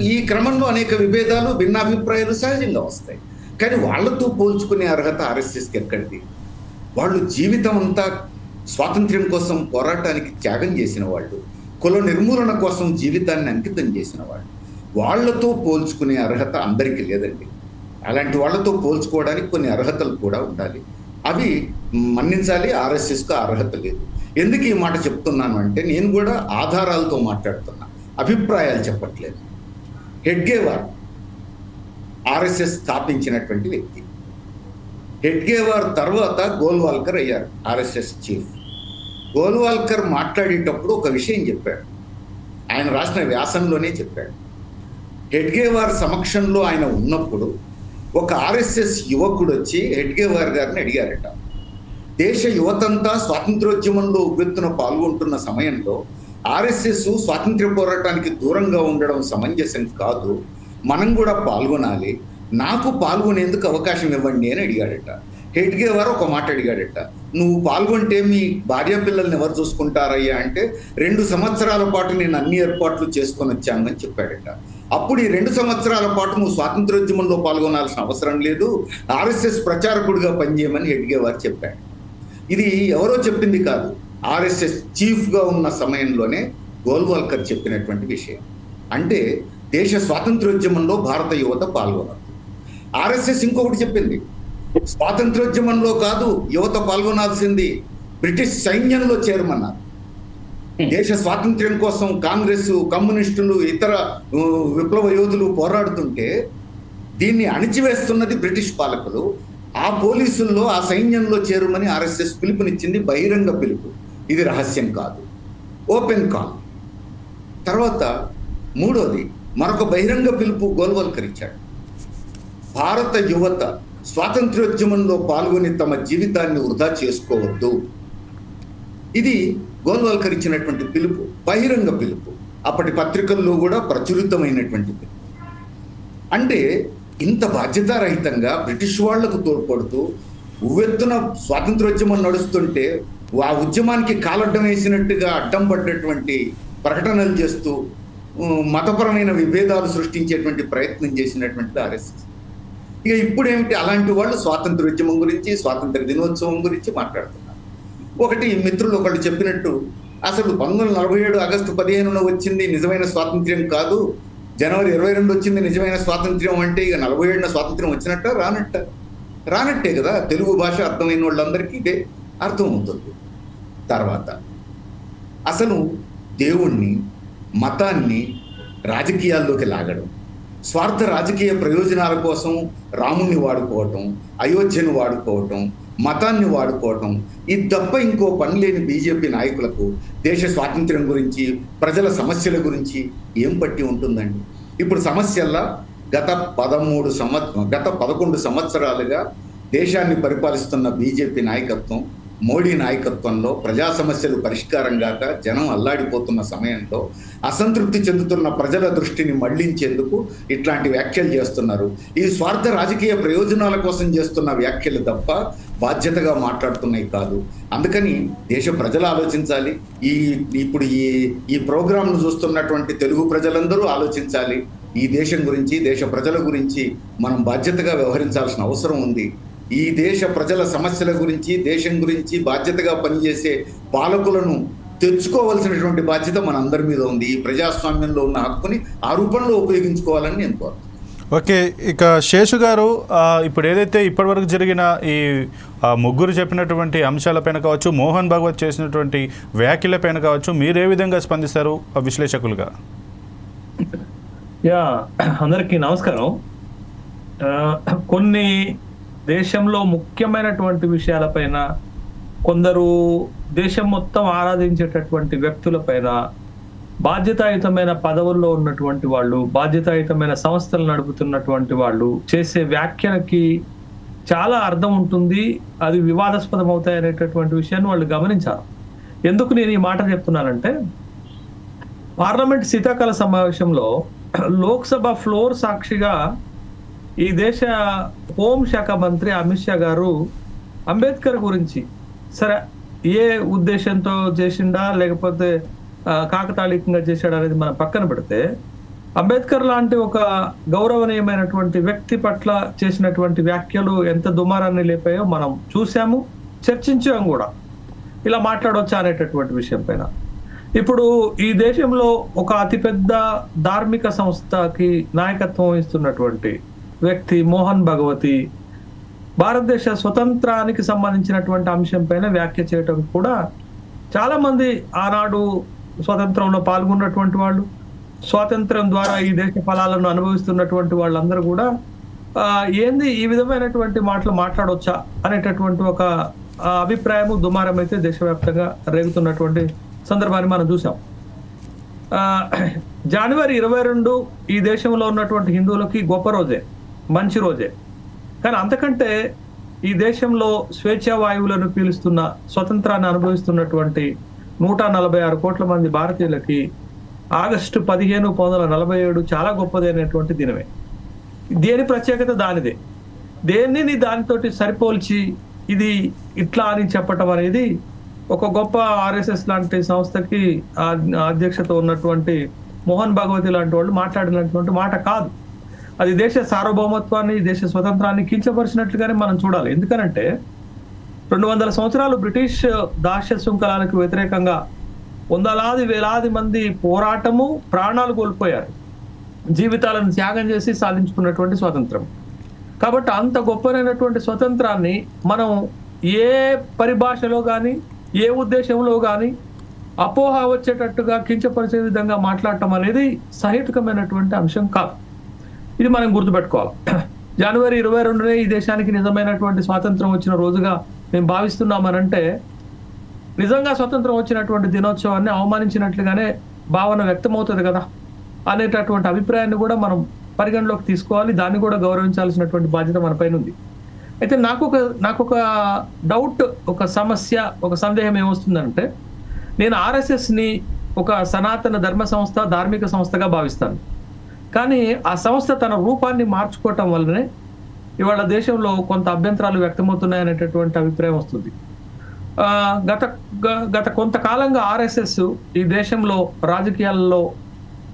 ఈ క్రమంలో అనేక విభేదాలు, భిన్నాభిప్రాయాలు సహజంగా వస్తాయి. కానీ వాళ్లతో పోల్చుకునే అర్హత ఆర్ఎస్ఎస్కి ఎక్కడిది? వాళ్ళు జీవితం అంతా స్వాతంత్ర్యం కోసం పోరాటానికి త్యాగం చేసిన వాళ్ళు, కుల నిర్మూలన కోసం జీవితాన్ని అంకితం చేసిన వాళ్ళు. వాళ్లతో పోల్చుకునే అర్హత అందరికీ లేదండి. అలాంటి వాళ్ళతో పోల్చుకోవడానికి కొన్ని అర్హతలు కూడా ఉండాలి. అవి మన్నించాలి. ఆర్ఎస్ఎస్కు అర్హత లేదు. ఎందుకు ఈ మాట చెప్తున్నాను అంటే నేను కూడా ఆధారాలతో మాట్లాడుతున్నా, అభిప్రాయాలు చెప్పట్లేదు. హెడ్గేవార్ ఆర్ఎస్ఎస్ స్థాపించినటువంటి వ్యక్తి. హెడ్గేవార్ తర్వాత గోల్వాల్కర్ అయ్యారు ఆర్ఎస్ఎస్ చీఫ్. గోల్వాల్కర్ మాట్లాడేటప్పుడు ఒక విషయం చెప్పాడు, ఆయన రాసిన వ్యాసంలోనే చెప్పాడు. హెడ్గేవార్ సమక్షంలో ఆయన ఉన్నప్పుడు ఒక ఆర్ఎస్ఎస్ యువకుడు వచ్చి హెడ్గేవార్ గారిని అడిగారట, దేశ యువతంతా స్వాతంత్రోద్యమంలో ఉవ్వెత్తున పాల్గొంటున్న సమయంలో ఆర్ఎస్ఎస్ స్వాతంత్ర్య పోరాటానికి దూరంగా ఉండడం సమంజసం కాదు, మనం కూడా పాల్గొనాలి, నాకు పాల్గొనేందుకు అవకాశం ఇవ్వండి అని అడిగాడట. హెడ్గేవార్ ఒక మాట అడిగాడట, నువ్వు పాల్గొంటే మీ భార్య పిల్లల్ని ఎవరు చూసుకుంటారయ్యా అంటే 2 సంవత్సరాల పాటు నేను అన్ని ఏర్పాట్లు చేసుకొని వచ్చానని చెప్పాడట. అప్పుడు ఈ 2 సంవత్సరాల పాటు నువ్వు స్వాతంత్రోద్యమంలో పాల్గొనాల్సిన అవసరం లేదు, ఆర్ఎస్ఎస్ ప్రచారకుడిగా పనిచేయమని హెడ్గేవార్ చెప్పాడు. ఇది ఎవరో చెప్పింది కాదు, ఆర్ఎస్ఎస్ చీఫ్గా ఉన్న సమయంలోనే గోల్వాల్కర్ చెప్పినటువంటి విషయం. అంటే దేశ స్వాతంత్రోద్యమంలో భారత యువత పాల్గొనదు. ఆర్ఎస్ఎస్ ఇంకొకటి చెప్పింది, స్వాతంత్రోద్యమంలో కాదు యువత పాల్గొనాల్సింది, బ్రిటిష్ సైన్యంలో చేరమన్నారు. దేశ స్వాతంత్ర్యం కోసం కాంగ్రెస్, కమ్యూనిస్టులు, ఇతర విప్లవ యోధులు పోరాడుతుంటే దీన్ని అణిచివేస్తున్నది బ్రిటిష్ పాలకులు. ఆ పోలీసుల్లో, ఆ సైన్యంలో చేరమని ఆర్ఎస్ఎస్ పిలుపునిచ్చింది, బహిరంగ పిలుపు, ఇది రహస్యం కాదు, ఓపెన్ కాల్. తర్వాత మూడోది మరొక బహిరంగ పిలుపు గోల్వాల్కర్ ఇచ్చాడు. భారత యువత స్వాతంత్రోద్యమంలో పాల్గొని తమ జీవితాన్ని వృధా చేసుకోవద్దు. ఇది గోల్వాల్కర్ ఇచ్చినటువంటి పిలుపు, బహిరంగ పిలుపు, అప్పటి పత్రికల్లో కూడా ప్రచురితమైనటువంటి పిలుపు. అంటే ఇంత బాధ్యతారహితంగా బ్రిటిష్ వాళ్లకు తోడ్పడుతూ ఉవ్వెత్తున స్వాతంత్రోద్యమం నడుస్తుంటే ఆ ఉద్యమానికి కాలడ్డం వేసినట్టుగా అడ్డం పడ్డటువంటి ప్రకటనలు చేస్తూ మతపరమైన విభేదాలు సృష్టించేటువంటి ప్రయత్నం చేసినటువంటిది ఆర్ఎస్ఎస్. ఇక ఇప్పుడు ఏమిటి, అలాంటి వాళ్ళు స్వాతంత్రోద్యమం గురించి, స్వాతంత్ర దినోత్సవం గురించి మాట్లాడుతున్నారు. ఒకటి మిత్రులు ఒకళ్ళు చెప్పినట్టు, అసలు 1947 ఆగస్టు 15న వచ్చింది నిజమైన స్వాతంత్ర్యం కాదు, జనవరి 22 వచ్చింది నిజమైన స్వాతంత్ర్యం అంటే ఇక 47న స్వాతంత్ర్యం వచ్చినట్ట రానట్టే కదా. తెలుగు భాష అర్థమైన వాళ్ళందరికీ ఇదే అర్థమవుతుంది. తర్వాత అసలు దేవుణ్ణి, మతాన్ని రాజకీయాల్లోకి లాగడం, స్వార్థ రాజకీయ ప్రయోజనాల కోసం రాముణ్ణి వాడుకోవటం, అయోధ్యను వాడుకోవటం, మతాన్ని వాడుకోవటం, ఇది తప్ప ఇంకో పని లేని బీజేపీ నాయకులకు దేశ స్వాతంత్ర్యం గురించి, ప్రజల సమస్యల గురించి ఏం పట్టి ఉంటుందండి? ఇప్పుడు సమస్యల్లా గత 11 సంవత్సరాలుగా దేశాన్ని పరిపాలిస్తున్న బీజేపీ నాయకత్వం, మోడీ నాయకత్వంలో ప్రజా సమస్యలు పరిష్కారం కాక జనం అల్లాడిపోతున్న సమయంలో అసంతృప్తి చెందుతున్న ప్రజల దృష్టిని మళ్లించేందుకు ఇట్లాంటి వ్యాఖ్యలు చేస్తున్నారు. ఈ స్వార్థ రాజకీయ ప్రయోజనాల కోసం చేస్తున్న వ్యాఖ్యలు తప్ప బాధ్యతగా మాట్లాడుతున్నాయి కాదు. అందుకని దేశ ప్రజలు ఆలోచించాలి. ఇప్పుడు ఈ ప్రోగ్రాంను చూస్తున్నటువంటి తెలుగు ప్రజలందరూ ఆలోచించాలి. ఈ దేశం గురించి, దేశ ప్రజల గురించి మనం బాధ్యతగా వ్యవహరించాల్సిన అవసరం ఉంది. ఈ దేశ ప్రజల సమస్యల గురించి, దేశం గురించి బాధ్యతగా పనిచేసే పాలకులను తెచ్చుకోవాల్సినటువంటి బాధ్యత మనందరి మీద ఉంది. ఈ ప్రజాస్వామ్యంలో ఉన్న హక్కుని ఆ రూపంలో ఉపయోగించుకోవాలని నేను కోరుతున్నాను. ఓకే, ఇక శేషు గారు, ఇప్పుడు ఏదైతే ఇప్పటివరకు జరిగిన ఈ ముగ్గురు చెప్పినటువంటి అంశాలపైన కావచ్చు, మోహన్ భగవత్ చేసినటువంటి వ్యాఖ్యలపైన కావచ్చు, మీరు ఏ విధంగా స్పందిస్తారు విశ్లేషకులుగా? అందరికీ నమస్కారం. కొన్ని దేశంలో ముఖ్యమైనటువంటి విషయాలపైన, కొందరు దేశం మొత్తం ఆరాధించేటటువంటి వ్యక్తులపైన, బాధ్యతాయుతమైన పదవుల్లో ఉన్నటువంటి వాళ్ళు, బాధ్యతాయుతమైన సంస్థలు నడుపుతున్నటువంటి వాళ్ళు చేసే వ్యాఖ్యలకి చాలా అర్థం ఉంటుంది. అది వివాదాస్పదం అవుతాయి అనేటటువంటి విషయాన్ని వాళ్ళు గమనించారు. ఎందుకు నేను ఈ మాట చెప్తున్నానంటే, పార్లమెంట్ శీతాకాల సమావేశంలో లోక్సభ ఫ్లోర్ సాక్షిగా ఈ దేశ హోంశాఖ మంత్రి అమిత్ షా గారు అంబేద్కర్ గురించి, సరే ఏ ఉద్దేశంతో చేసిండా లేకపోతే కాకతాళీయంగా చేశాడు అనేది మనం పక్కన పెడితే, అంబేద్కర్ లాంటి ఒక గౌరవనీయమైనటువంటి వ్యక్తి పట్ల చేసినటువంటి వ్యాఖ్యలు ఎంత దుమారాన్ని లేపాయో మనం చూసాము, చర్చించాము కూడా. ఇలా మాట్లాడవచ్చా అనేటటువంటి విషయం పైన. ఇప్పుడు ఈ దేశంలో ఒక అతిపెద్ద ధార్మిక సంస్థకి నాయకత్వం వహిస్తున్నటువంటి వ్యక్తి మోహన్ భగవతి భారతదేశ స్వతంత్రానికి సంబంధించినటువంటి అంశం పైన వ్యాఖ్య చేయటం కూడా, చాలా మంది ఆనాడు స్వతంత్రంలో పాల్గొన్నటువంటి వాళ్ళు, స్వాతంత్రం ద్వారా ఈ దేశ ఫలాలను అనుభవిస్తున్నటువంటి వాళ్ళందరూ కూడా ఏంది ఈ విధమైనటువంటి మాటలు మాట్లాడవచ్చా అనేటటువంటి ఒక అభిప్రాయము, దుమారం అయితే దేశవ్యాప్తంగా రేగుతున్నటువంటి సందర్భాన్ని మనం చూసాం. జనవరి 22 ఈ దేశంలో ఉన్నటువంటి హిందువులకి గొప్ప రోజే, మంచి రోజే. కానీ అంతకంటే ఈ దేశంలో స్వేచ్ఛా వాయువులను పీలుస్తున్న, స్వతంత్రాన్ని అనుభవిస్తున్నటువంటి 146 కోట్ల మంది భారతీయులకి ఆగస్టు 15, 1947 చాలా గొప్పదైనటువంటి దినమే. దేని ప్రత్యేకత దానిదే. దేనిని దానితోటి సరిపోల్చి ఇది ఇట్లా అని చెప్పటం అనేది ఒక గొప్ప ఆర్ఎస్ఎస్ లాంటి సంస్థకి అధ్యక్షత ఉన్నటువంటి మోహన్ భగవతి లాంటి వాళ్ళు మాట్లాడినటువంటి మాట కాదు. అది దేశ సార్వభౌమత్వాన్ని, దేశ స్వతంత్రాన్ని కించపరిచినట్లుగానే మనం చూడాలి. ఎందుకనంటే 200 సంవత్సరాలు బ్రిటిష్ దాస్య శృంఖలాలకు వ్యతిరేకంగా వందలాది వేలాది మంది పోరాటము, ప్రాణాలు కోల్పోయారు, జీవితాలను త్యాగం చేసి సాధించుకున్నటువంటి స్వాతంత్రం. కాబట్టి అంత గొప్పనైనటువంటి స్వతంత్రాన్ని మనం ఏ పరిభాషలో కానీ, ఏ ఉద్దేశంలో కానీ అపోహ వచ్చేటట్టుగా కించపరిచే విధంగా మాట్లాడటం అనేది సహేతుకమైనటువంటి అంశం కాదు. ఇది మనం గుర్తుపెట్టుకోవాలి. జనవరి 22నే ఈ దేశానికి నిజమైనటువంటి స్వాతంత్రం వచ్చిన రోజుగా మేము భావిస్తున్నామనంటే, నిజంగా స్వతంత్రం వచ్చినటువంటి దినోత్సవాన్ని అవమానించినట్లుగానే భావన వ్యక్తమవుతుంది కదా అనేటటువంటి అభిప్రాయాన్ని కూడా మనం పరిగణలోకి తీసుకోవాలి. దాన్ని కూడా గౌరవించాల్సినటువంటి బాధ్యత మన పైన ఉంది. అయితే నాకు ఒక డౌట్, ఒక సమస్య, ఒక సందేహం ఏమొస్తుందంటే, నేను ఆర్ఎస్ఎస్ని ఒక సనాతన ధర్మ సంస్థ, ధార్మిక సంస్థగా భావిస్తాను. కానీ ఆ సంస్థ తన రూపాన్ని మార్చుకోవటం వల్లనే ఇవాళ దేశంలో కొంత అభ్యంతరాలు వ్యక్తమవుతున్నాయి అనేటటువంటి అభిప్రాయం వస్తుంది. గత కొంతకాలంగా ఆర్ఎస్ఎస్ ఈ దేశంలో రాజకీయాల్లో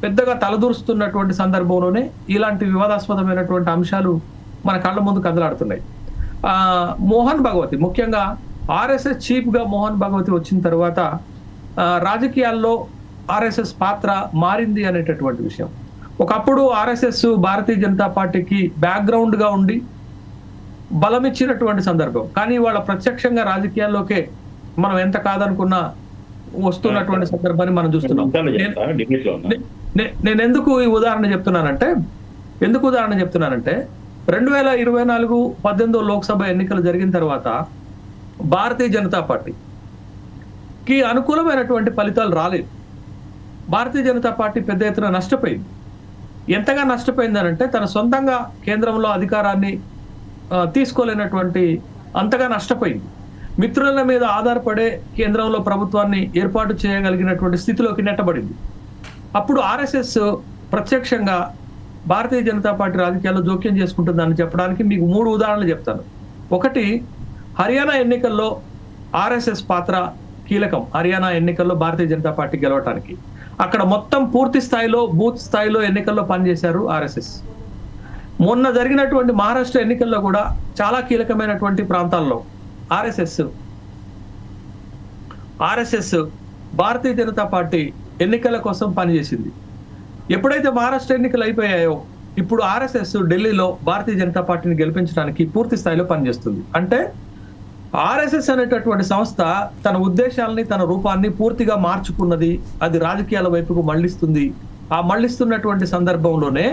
పెద్దగా తలదూరుస్తున్నటువంటి సందర్భంలోనే ఇలాంటి వివాదాస్పదమైనటువంటి అంశాలు మన కళ్ళ ముందు కదలాడుతున్నాయి. మోహన్ భగవతి, ముఖ్యంగా ఆర్ఎస్ఎస్ చీఫ్ గా మోహన్ భగవతి వచ్చిన తర్వాత రాజకీయాల్లో ఆర్ఎస్ఎస్ పాత్ర మారింది అనేటటువంటి విషయం. ఒకప్పుడు ఆర్ఎస్ఎస్ భారతీయ జనతా పార్టీకి బ్యాక్గ్రౌండ్ గా ఉండి బలం ఇచ్చినటువంటి సందర్భం. కానీ వాళ్ళ ప్రత్యక్షంగా రాజకీయాల్లోకే మనం ఎంత కాదనుకున్నా వస్తున్నటువంటి సందర్భాన్ని మనం చూస్తున్నాం. నేను ఎందుకు ఈ ఉదాహరణ చెప్తున్నానంటే 2024 18 లోక్సభ ఎన్నికలు జరిగిన తర్వాత భారతీయ జనతా పార్టీకి అనుకూలమైనటువంటి ఫలితాలు రాలేదు. భారతీయ జనతా పార్టీ పెద్ద ఎత్తున నష్టపోయింది. ఎంతగా నష్టపోయిందనంటే తన సొంతంగా కేంద్రంలో అధికారాన్ని తీసుకోలేనటువంటి అంతగా నష్టపోయింది. మిత్రుల మీద ఆధారపడే కేంద్రంలో ప్రభుత్వాన్ని ఏర్పాటు చేయగలిగినటువంటి స్థితిలోకి నెట్టబడింది. అప్పుడు ఆర్ఎస్ఎస్ ప్రత్యక్షంగా భారతీయ జనతా పార్టీ రాజకీయాల్లో జోక్యం చేసుకుంటుందని చెప్పడానికి మీకు 3 ఉదాహరణలు చెప్తాను. ఒకటి, హర్యానా ఎన్నికల్లో ఆర్ఎస్ఎస్ పాత్ర కీలకం. హర్యానా ఎన్నికల్లో భారతీయ జనతా పార్టీ గెలవటానికి అక్కడ మొత్తం పూర్తి స్థాయిలో బూత్ స్థాయిలో ఎన్నికల్లో పనిచేశారు ఆర్ఎస్ఎస్. మొన్న జరిగినటువంటి మహారాష్ట్ర ఎన్నికల్లో కూడా చాలా కీలకమైనటువంటి ప్రాంతాల్లో ఆర్ఎస్ఎస్ భారతీయ జనతా పార్టీ ఎన్నికల కోసం పనిచేసింది. ఎప్పుడైతే మహారాష్ట్ర ఎన్నికలు అయిపోయాయో ఇప్పుడు ఆర్ఎస్ఎస్ ఢిల్లీలో భారతీయ జనతా పార్టీని గెలిపించడానికి పూర్తి స్థాయిలో పనిచేస్తుంది. అంటే ఆర్ఎస్ఎస్ అనేటటువంటి సంస్థ తన ఉద్దేశాలని తన రూపాన్ని పూర్తిగా మార్చుకున్నది. అది రాజకీయాల వైపుకు మళ్లిస్తుంది. ఆ మళ్లిస్తున్నటువంటి సందర్భంలోనే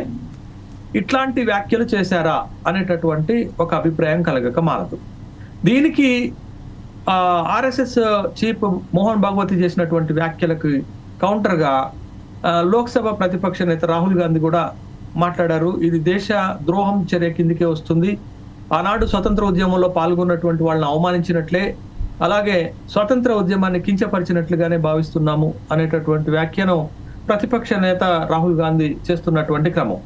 ఇట్లాంటి వ్యాఖ్యలు చేశారా అనేటటువంటి ఒక అభిప్రాయం కలగక మారదు. దీనికి ఆర్ఎస్ఎస్ చీఫ్ మోహన్ భగవతి చేసినటువంటి వ్యాఖ్యలకు కౌంటర్ గా లోక్సభ ప్రతిపక్ష నేత రాహుల్ గాంధీ కూడా మాట్లాడారు. ఇది దేశ ద్రోహం చర్య కిందికే వస్తుంది. ఆనాడు స్వతంత్ర ఉద్యమంలో పాల్గొన్నటువంటి వాళ్ళని అవమానించినట్లే, అలాగే స్వతంత్ర ఉద్యమాన్ని కించపరిచినట్లుగానే భావిస్తున్నాము అనేటటువంటి వ్యాఖ్యను ప్రతిపక్ష నేత రాహుల్ గాంధీ చేస్తున్నటువంటి క్రమం.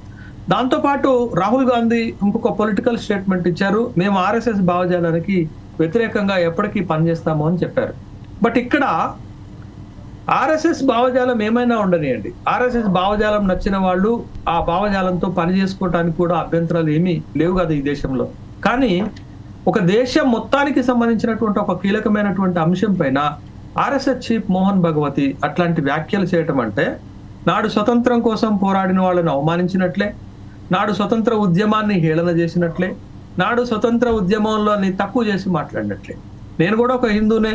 దాంతోపాటు రాహుల్ గాంధీ ఇంకొక పొలిటికల్ స్టేట్మెంట్ ఇచ్చారు. మేము ఆర్ఎస్ఎస్ భావజాలానికి వ్యతిరేకంగా ఎప్పటికీ పనిచేస్తాము అని చెప్పారు. బట్ ఇక్కడ ఆర్ఎస్ఎస్ భావజాలం ఏమైనా ఉండనియండి, ఆర్ఎస్ఎస్ భావజాలం నచ్చిన వాళ్ళు ఆ భావజాలంతో పని చేసుకోవడానికి కూడా అభ్యంతరాలు ఏమీ లేవు కదా ఈ దేశంలో. కానీ ఒక దేశం మొత్తానికి సంబంధించినటువంటి ఒక కీలకమైనటువంటి అంశం పైన ఆర్ఎస్ఎస్ చీఫ్ మోహన్ భగవతి అట్లాంటి వ్యాఖ్యలు చేయటం అంటే నాడు స్వతంత్రం కోసం పోరాడిన వాళ్ళని అవమానించినట్లే, నాడు స్వతంత్ర ఉద్యమాన్ని హేళన చేసినట్లే, నాడు స్వతంత్ర ఉద్యమంలోని తక్కువ చేసి మాట్లాడినట్లే. నేను కూడా ఒక హిందూనే,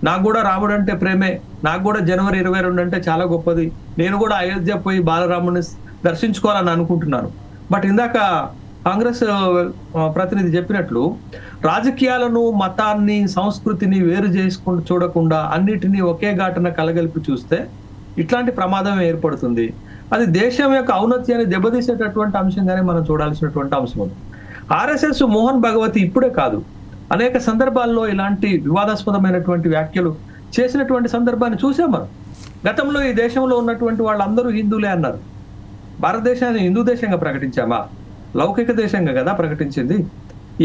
నాకు కూడా రాముడు అంటే ప్రేమే, నాకు కూడా జనవరి 22 అంటే చాలా గొప్పది, నేను కూడా అయోధ్య పోయి బాలరాముని దర్శించుకోవాలని అనుకుంటున్నాను. బట్ ఇందాక కాంగ్రెస్ ప్రతినిధి చెప్పినట్లు రాజకీయాలను, మతాన్ని, సంస్కృతిని వేరు చేసుకుంటూ చూడకుండా అన్నిటినీ ఒకే ఘాటన కలగలిపి చూస్తే ఇట్లాంటి ప్రమాదం ఏర్పడుతుంది. అది దేశం యొక్క ఔన్నత్యాన్ని దెబ్బతీసేటటువంటి అంశంగానే మనం చూడాల్సినటువంటి అంశం ఉంది. ఆర్ఎస్ఎస్ మోహన్ భగవతి ఇప్పుడే కాదు, అనేక సందర్భాల్లో ఇలాంటి వివాదాస్పదమైనటువంటి వ్యాఖ్యలు చేసినటువంటి సందర్భాన్ని చూసాం మనం. గతంలో ఈ దేశంలో ఉన్నటువంటి వాళ్ళందరూ హిందువులే అన్నారు. భారతదేశాన్ని హిందూ దేశంగా ప్రకటించామా? లౌకిక దేశంగా కదా ప్రకటించింది.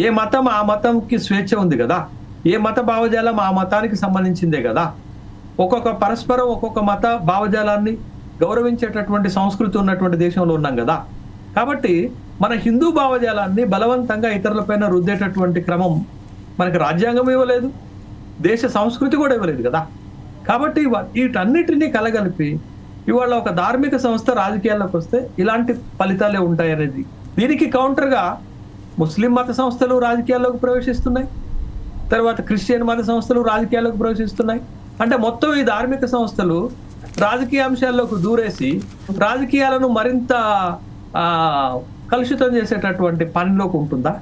ఏ మతం ఆ మతంకి స్వేచ్ఛ ఉంది కదా, ఏ మత భావజాలం ఆ మతానికి సంబంధించిందే కదా. ఒక్కొక్క పరస్పరం ఒక్కొక్క మత భావజాలాన్ని గౌరవించేటటువంటి సంస్కృతి ఉన్నటువంటి దేశంలో ఉన్నాం కదా. కాబట్టి మన హిందూ భావజాలాన్ని బలవంతంగా ఇతరులపైన రుద్దేటటువంటి క్రమం మనకి రాజ్యాంగం ఇవ్వలేదు, దేశ సంస్కృతి కూడా ఇవ్వలేదు కదా. కాబట్టి వీటన్నిటినీ కలగలిపి ఇవాళ ఒక ధార్మిక సంస్థ రాజకీయాల్లోకి వస్తే ఇలాంటి ఫలితాలే ఉంటాయి అనేది. దీనికి కౌంటర్గా ముస్లిం మత సంస్థలు రాజకీయాల్లోకి ప్రవేశిస్తున్నాయి, తర్వాత క్రిస్టియన్ మత సంస్థలు రాజకీయాల్లోకి ప్రవేశిస్తున్నాయి. అంటే మొత్తం ఈ ధార్మిక సంస్థలు రాజకీయ అంశాల్లోకి దూరేసి రాజకీయాలను మరింత కలుషితం చేసేటటువంటి పనిలోకి ఉంటుందా?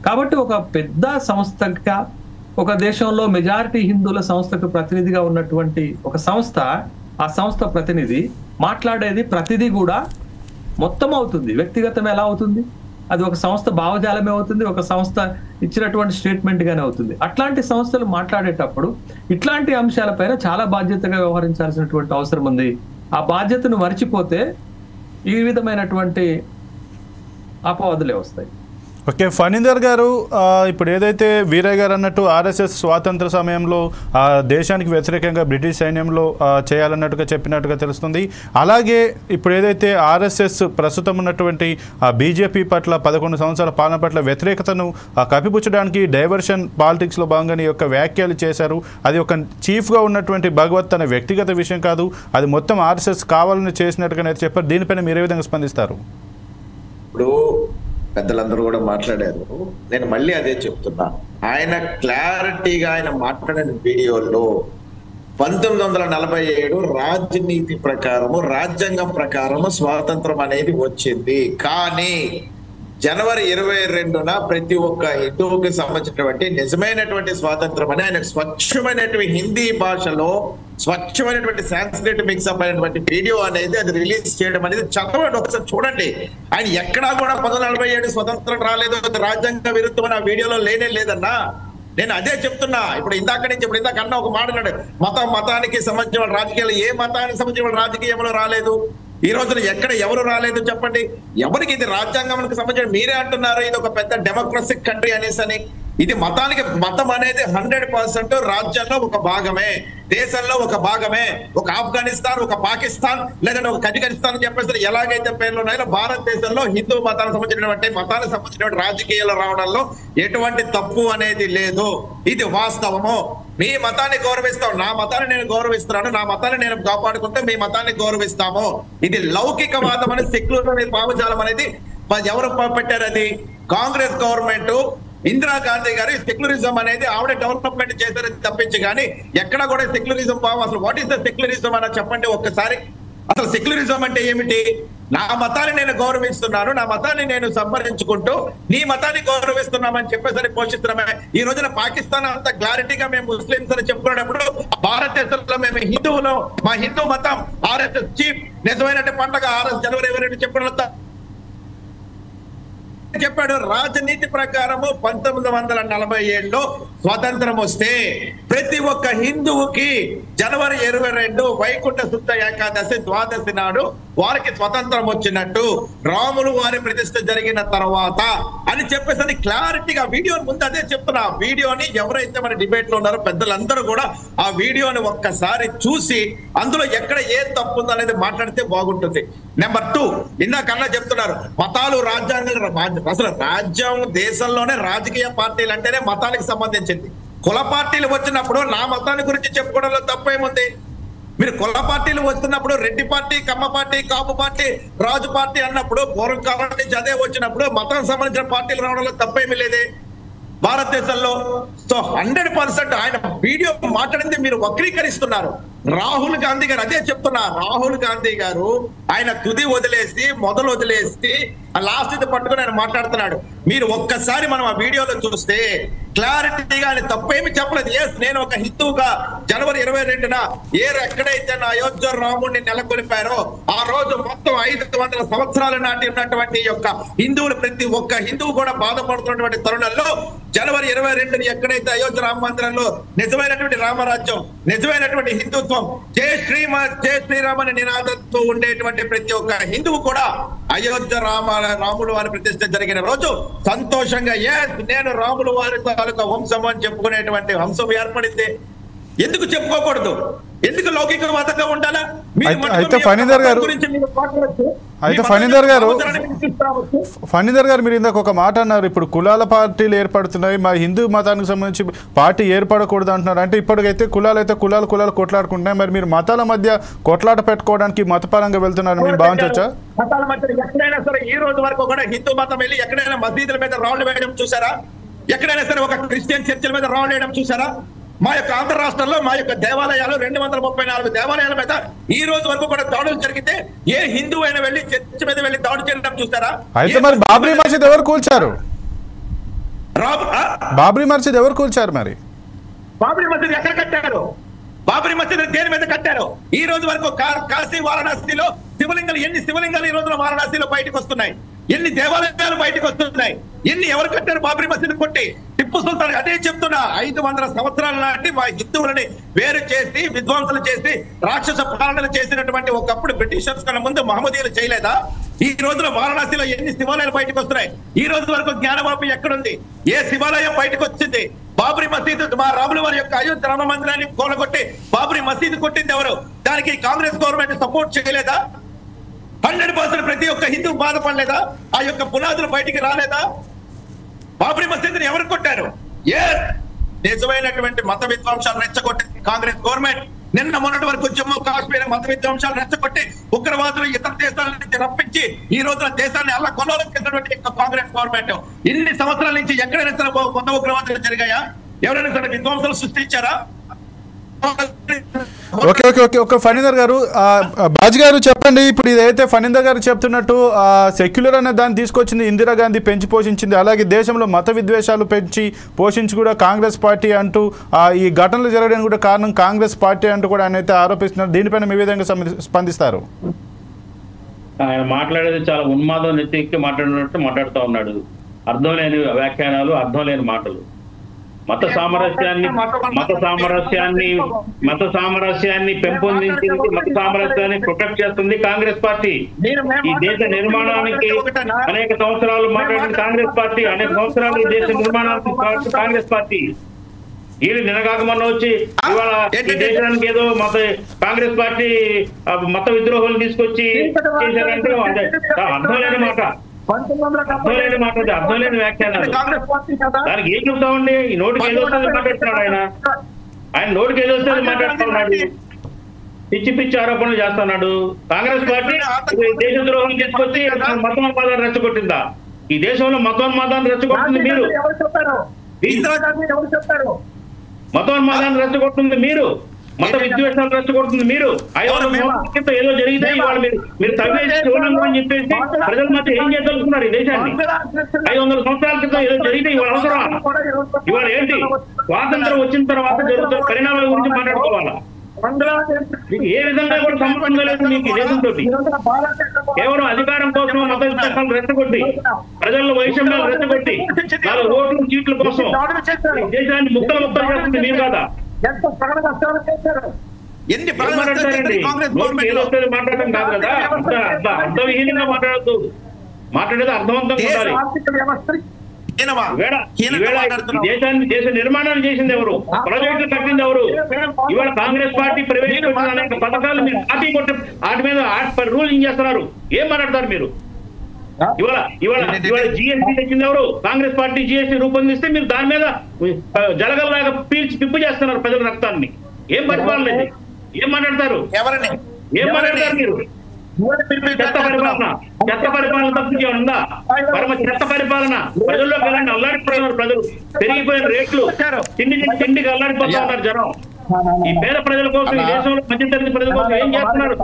కాబట్టి ఒక పెద్ద సంస్థగా, ఒక దేశంలో మెజారిటీ హిందువుల సంస్థకు ప్రతినిధిగా ఉన్నటువంటి ఒక సంస్థ, ఆ సంస్థ ప్రతినిధి మాట్లాడేది ప్రతిదీ కూడా మొత్తం అవుతుంది. వ్యక్తిగతం ఎలా అవుతుంది? అది ఒక సంస్థ భావజాలమే అవుతుంది, ఒక సంస్థ ఇచ్చినటువంటి స్టేట్మెంట్ గానే అవుతుంది. అట్లాంటి సంస్థలు మాట్లాడేటప్పుడు ఇట్లాంటి అంశాలపైన చాలా బాధ్యతగా వ్యవహరించాల్సినటువంటి అవసరం ఉంది. ఆ బాధ్యతను మర్చిపోతే ఈ విధమైనటువంటి అపవాదులే వస్తాయి. ఓకే, ఫణీందర్ గారు, ఇప్పుడు ఏదైతే వీరయ్య గారు అన్నట్టు ఆర్ఎస్ఎస్ స్వాతంత్ర సమయంలో దేశానికి వ్యతిరేకంగా బ్రిటిష్ సైన్యంలో చేయాలన్నట్టుగా చెప్పినట్టుగా తెలుస్తుంది. అలాగే ఇప్పుడు ఏదైతే ఆర్ఎస్ఎస్ ప్రస్తుతం ఉన్నటువంటి బీజేపీ పట్ల 11 సంవత్సరాల పాలన పట్ల వ్యతిరేకతను కప్పిపుచ్చడానికి డైవర్షన్ పాలిటిక్స్లో భాగంగా ఈ యొక్క వ్యాఖ్యలు చేశారు. అది ఒక చీఫ్గా ఉన్నటువంటి భగవత్ తన వ్యక్తిగత విషయం కాదు, అది మొత్తం ఆర్ఎస్ఎస్ కావాలని చేసినట్టుగా చెప్పారు. దీనిపైన మీరు ఏ విధంగా స్పందిస్తారు? ఇప్పుడు పెద్దలందరూ కూడా మాట్లాడారు, నేను మళ్ళీ అదే చెప్తున్నా. ఆయన క్లారిటీగా ఆయన మాట్లాడిన వీడియోలో 1947 రాజనీతి ప్రకారము, రాజ్యాంగం ప్రకారము స్వాతంత్రం అనేది వచ్చింది. కానీ జనవరి 22న ప్రతి ఒక్క హిందువుకి సంబంధించినటువంటి నిజమైనటువంటి స్వాతంత్రం అని ఆయన స్వచ్ఛమైనటువంటి హిందీ భాషలో స్వచ్ఛమైనటువంటి సాంస్క్రిట్ మిక్సప్ అయినటువంటి వీడియో అనేది అది రిలీజ్ చేయడం అనేది చదవండి, ఒకసారి చూడండి. ఆయన ఎక్కడా కూడా 1947 స్వతంత్రం రాలేదు, రాజ్యాంగ విరుద్ధం ఆ వీడియోలో లేనే లేదన్నా. నేను అదే చెప్తున్నా. ఇప్పుడు ఇందాక అన్న ఒక మాట్లాడు, మతానికి సంబంధించిన రాజకీయాలు, ఏ మతానికి సంబంధించిన రాజకీయంలో రాలేదు ఈ రోజున, ఎక్కడ ఎవరు రాలేదు చెప్పండి. ఎవరికి ఇది రాజ్యాంగానికి సంబంధించిన, మీరే అంటున్నారు ఇది ఒక పెద్ద డెమోక్రటిక్ కంట్రీ అనేసి. ఇది మతం అనేది 100% రాజ్యంలో ఒక భాగమే, దేశంలో ఒక భాగమే. ఒక ఆఫ్ఘనిస్తాన్, ఒక పాకిస్తాన్, లేదంటే ఒక కజకిస్తాన్ అని చెప్పేసి ఎలాగైతే పేర్లు ఉన్నాయో భారతదేశంలో హిందూ మతానికి సంబంధించినటువంటి రాజకీయాలు రావడంలో ఎటువంటి తప్పు అనేది లేదు. ఇది వాస్తవము. మీ మతాన్ని గౌరవిస్తాం, నా మతాన్ని నేను గౌరవిస్తున్నాను, నా మతాన్ని నేను కాపాడుకుంటే మీ మతాన్ని గౌరవిస్తాము. ఇది లౌకికవాదం అని సెక్యులర్ భావజాలం అనేది ఎవరు పెట్టారు? అది కాంగ్రెస్ గవర్నమెంట్, ఇందిరాగాంధీ గారు సెక్యులరిజం అనేది ఆవిడ డెవలప్మెంట్ చేశారని తప్పించి కానీ ఎక్కడ కూడా సెక్యులరిజం భావం, అసలు వాట్ ఈస్ ద సెక్యులరిజం అని చెప్పండి ఒక్కసారి. అసలు సెక్యులరిజం అంటే ఏమిటి? నా మతాన్ని నేను గౌరవిస్తున్నాను, నా మతాన్ని నేను సంప్రదించుకుంటూ నీ మతాన్ని గౌరవిస్తున్నామని చెప్పేసరి పోషిస్తున్నామే. ఈ రోజున పాకిస్తాన్ అంత క్లారిటీగా మేము ముస్లింస్ అని చెప్పుకున్నప్పుడు, భారతదేశంలో మేము హిందువులు, మా హిందూ మతం ఆర్ఎస్ఎస్ చీఫ్ నిజమైన పండుగ జనవరి 22 చెప్పడం చెప్పాడు. రాజనీతి ప్రకారము 1947లో స్వాతంత్రం వస్తే ప్రతి ఒక్క హిందువుకి జనవరి 22 వైకుంఠ శుద్ధ ఏకాదశి ద్వాదశి నాడు వారికి స్వతంత్రం వచ్చినట్టు, రాములు వారి ప్రతిష్ఠ జరిగిన తర్వాత అని చెప్పేసి క్లారిటీగా వీడియో ముందు అదే చెప్తున్నా. వీడియోని ఎవరైతే మన డిబేట్ లో ఉన్నారో పెద్దలందరూ కూడా ఆ వీడియోని ఒక్కసారి చూసి అందులో ఎక్కడ ఏం తప్పు ఉందో అనేది మాట్లాడితే బాగుంటుంది. నెంబర్ 2, ఇందాకన్నా చెప్తున్నారు మతాలు రాజ్యాంగం. అసలు రాజ్యం దేశంలోనే రాజకీయ పార్టీలు అంటేనే మతానికి సంబంధించింది. కుల పార్టీలు వచ్చినప్పుడు నా మతాన్ని గురించి చెప్పుకోవడంలో తప్పేముంది? మీరు కుల పార్టీలు వస్తున్నప్పుడు రెడ్డి పార్టీ, కమ్మ పార్టీ, కాపు పార్టీ, రాజు పార్టీ అన్నప్పుడు పూర్వం కాలం నుంచి అదే వచ్చినప్పుడు మతానికి సంబంధించిన పార్టీలు రావడంలో తప్పేమీ లేదే భారతదేశంలో. సో 100% ఆయన వీడియో మాట్లాడింది మీరు వక్రీకరిస్తున్నారు. రాహుల్ గాంధీ గారు అదే చెప్తున్నా. రాహుల్ గాంధీ గారు ఆయన తుది వదిలేసి మొదలు వదిలేసి లాస్ట్ ఇది పట్టుకుని ఆయన మాట్లాడుతున్నాడు. మీరు ఒక్కసారి మనం ఆ వీడియోలో చూస్తే క్లారిటీగా ఆయన తప్పేమి చెప్పలేదు. నేను ఒక హిందువుగా జనవరి 22న ఎక్కడైతే నా అయోధ్య రాముడిని నెలకొల్పారో ఆ రోజు మొత్తం 500 సంవత్సరాల నాటి ఉన్నటువంటి యొక్క హిందువులు, ప్రతి ఒక్క హిందువు కూడా బాధపడుతున్నటువంటి తరుణంలో జనవరి 22ని ఎక్కడైతే అయోధ్య రామ మందిరంలో నిజమైనటువంటి రామరాజ్యం, నిజమైనటువంటి హిందుత్వం, జై శ్రీరామ్ అనే నినాదంతో ఉండేటువంటి ప్రతి ఒక్క హిందువు కూడా అయోధ్య రాములు వారి ప్రతిష్ఠ జరిగిన రోజు సంతోషంగా నేను రాములు వారి తాలూకా వంశం అని చెప్పుకునేటువంటి వంశం ఏర్పడింది. ఎందుకు చెప్పుకోకూడదు? ఎందుకు లౌకికవాదంగా ఉండాలా? అయితే ఫణీందర్ గారు మీరు ఇందాక ఒక మాట అన్నారు, ఇప్పుడు కులాల పార్టీలు ఏర్పడుతున్నాయి, మా హిందూ మతానికి సంబంధించి పార్టీ ఏర్పడకూడదు అంటున్నారు. అంటే ఇప్పటికైతే కులాలు కొట్లాడుకుంటున్నాయి, మరి మీరు మతాల మధ్య కొట్లాట పెట్టుకోవడానికి మతపరంగా వెళ్తున్నారని మేము భావించవచ్చా? మతాల మధ్య ఎక్కడైనా సరే ఈ రోజు వరకు కూడా హిందూ మతం వెళ్ళి ఎక్కడైనా మసీదుల మీద రాళ్లు వేయడం చూసారా? ఎక్కడైనా సరే ఒక క్రిస్టియన్ చర్చిల మీద రాళ్లు వేయడం చూసారా? మా యొక్క ఆంధ్ర రాష్ట్రంలో మా యొక్క దేవాలయాలు 234 దేవాలయాల మీద ఈ రోజు వరకు కూడా దాడులు జరిగితే ఏ హిందూ అయినా వెళ్ళి చర్చ్ మీద వెళ్ళి దాడి చేయడం చూస్తారా? అయితే మరి బాబ్రీ మసీద్ ఎవరు కూల్చారు? బాబ్రీ మసీద్ ఎవరు కూల్చారు? మరి బాబ్రీ మసీద్ ఎక్కడ కట్టారు? బాబ్రీ మసీద్ దేని మీద కట్టారు? ఈ రోజు వరకు కాశీ వారణాసిలో శివలింగాలు, ఎన్ని శివలింగాలు ఈ రోజున వారణాసిలో బయటకు వస్తున్నాయి? ఎన్ని దేవాలయాలు బయటకు వస్తున్నాయి? ఎవరు కట్టారు బాబ్రీ మసీద్ కొట్టి? టిప్పు టిప్పు సుల్తాన్ అదే చెప్తున్నా, 500 సంవత్సరాల నాటి మా హిందువులని వేరు చేసి విధ్వంసులు చేసి రాక్షస పాలనలు చేసినటువంటి ఒకప్పుడు బ్రిటిషర్స్ కన్నా ముందు మహమ్మదీయులు చేయలేదా? ఈ రోజున వారణాసిలో ఎన్ని శివాలయాలు బయటకు వస్తున్నాయి? ఈ రోజు వరకు జ్ఞానవాపి ఎక్కడుంది? ఏ శివాలయం బయటకు వచ్చింది? బాబ్రీ మసీదు, మా రాముల వారి యొక్క అయోధ్య రామ మందిరాన్ని కూలగొట్టి బాబ్రీ మసీదు కొట్టింది ఎవరు? దానికి కాంగ్రెస్ గవర్నమెంట్ సపోర్ట్ చేయలేదా? 100% ప్రతి ఒక్క హిందూ బాధపడలేదా? ఆ యొక్క పునాదులు బయటికి రాలేదా? బాబ్రీ మసీదుని ఎవరు కొట్టారు? ఏ నిజమైనటువంటి మత విధ్వంసాలు రెచ్చగొట్టింది కాంగ్రెస్ గవర్నమెంట్. నిన్న మొన్నటి వరకు జమ్మూ కాశ్మీర్ మత విధ్వంసాలు రెచ్చగొట్టి ఉగ్రవాదులు ఇతర దేశాల నుంచి రప్పించి ఈ రోజున దేశాన్ని అలా కొనోలం చేసినటువంటి కాంగ్రెస్ గవర్నమెంట్. ఇన్ని సంవత్సరాల నుంచి ఎక్కడైనా సరే కొత్త ఉగ్రవాదులు జరిగాయా? ఎవరైనా సరే విధ్వంసాలు సృష్టించారా? ఓకే ఓకే ఓకే ఒక ఫణీందర్ గారు, బాజీ గారు చెప్పండి. ఇప్పుడు ఇదైతే ఫణీందర్ గారు చెప్తున్నట్టు సెక్యులర్ అనే దాన్ని తీసుకొచ్చింది ఇందిరాగాంధీ, పెంచి పోషించింది. అలాగే దేశంలో మత విద్వేషాలు పెంచి పోషించి కూడా కాంగ్రెస్ పార్టీ అంటూ ఈ ఘటనలు జరగడానికి కూడా కారణం కాంగ్రెస్ పార్టీ అంటూ కూడా ఆయన అయితే ఆరోపిస్తున్నారు. దీనిపైన మీ విధంగా స్పందిస్తారు? ఆయన మాట్లాడేది చాలా ఉన్మాదం నెత్తికి మాట్లాడినట్టు మాట్లాడుతూ ఉన్నాడు. అర్థం లేని వ్యాఖ్యానాలు, అర్థం లేని మాటలు. మత సామరస్యాన్ని పెంపొందించింది, మత సామరస్యాన్ని ప్రొటెక్ట్ చేస్తుంది కాంగ్రెస్ పార్టీ. ఈ దేశ నిర్మాణానికి అనేక సంవత్సరాలు మాట్లాడిన కాంగ్రెస్ పార్టీ, అనేక సంవత్సరాలు ఈ దేశ నిర్మాణానికి కాంగ్రెస్ పార్టీ. వీళ్ళు నినగాకమన్న వచ్చి ఇవాళ ఈ దేశానికి ఏదో కాంగ్రెస్ పార్టీ మత విద్రోహాలు తీసుకొచ్చి చేశారంటే అర్థం లేని మాట, అర్థం లేని వ్యాఖ్యానాలు. దానికి ఏం చెప్తామండి? ఈ నోటికి ఏదో వస్తుంది మాట్లాడుతున్నాడు ఆయన నోటికి ఏదో వస్తుంది మాట్లాడుతున్నాడు, పిచ్చి పిచ్చి ఆరోపణలు చేస్తున్నాడు. కాంగ్రెస్ పార్టీ దేశద్రోహం తీసుకొచ్చి మతోన్మాదాన్ని రెచ్చగొట్టిందా? ఈ దేశంలో మతోన్మాదాన్ని రెచ్చగొట్టింది మీరు, మతోన్మాదాన్ని రెచ్చగొట్టింది మీరు, మత విద్వేషాలు రెచ్చగొడుతుంది మీరు. 500 సంవత్సరాల క్రితం ఏదో జరిగితే ఇవాళ మీరు తవ్వేసి చూడండి అని చెప్పేసి ప్రజల మధ్య ఏం చేయగలుగుతున్నారు ఈ దేశాన్ని? 500 సంవత్సరాల క్రితం ఏదో జరిగితే ఇవాళ అవసరం? ఇవాళ ఏంటి? స్వాతంత్రం వచ్చిన తర్వాత జరుగుతున్న పరిణామాల గురించి మాట్లాడుకోవాలా? ఏ విధంగా కూడా సంబంధం లేదు మీకు ఈ దేశంతో. కేవలం అధికారం కోసం మత విద్వేషాలు రెచ్చగొట్టి, ప్రజల్లో వైషమ్యాలు రెచ్చగొట్టి, 4 ఓట్లు సీట్ల కోసం దేశాన్ని ముక్కలు చేస్తుంది మీరు కాదా? మాట్లాడటం కాదు కదా, అర్థవిహీనంగా మాట్లాడద్దు. మాట్లాడేది అర్థవంతంగా ఉండాలి. దేశ నిర్మాణాన్ని చేసింది ఎవరు? ప్రాజెక్టులు కట్టింది ఎవరు? ఇవాళ కాంగ్రెస్ పార్టీ ప్రవేశపెట్టిన అనేక పథకాలు మీరు పార్టీ కొట్టి వాటి మీద రూలింగ్ చేస్తున్నారు. ఏం మాట్లాడతారు మీరు? ఇవాళ జిఎస్టీ తెచ్చింది ఎవరు? కాంగ్రెస్ పార్టీ జిఎస్టీ రూపొందిస్తే మీరు దాని మీద జలగల్లాగా పీల్చి పిప్పు చేస్తున్నారు ప్రజల రక్తాన్ని. ఏం పరిపాలన? ఏం మాట్లాడతారు? ఏం మాట్లాడతారు మీరు? చెత్త పరిపాలన తప్పించే ఉందా? పరమ చెత్త పరిపాలన. ప్రజల్లోకి వెళ్ళండి, అల్లాడిపోతున్నారు ప్రజలు. పెరిగిపోయిన రేట్లు, తిండికి అల్లాడిపోతా ఉన్నారు జనం. ఈ పేద ప్రజల కోసం, ఈ దేశంలో మధ్యతరగతి ప్రజల కోసం ఏం చేస్తున్నారు?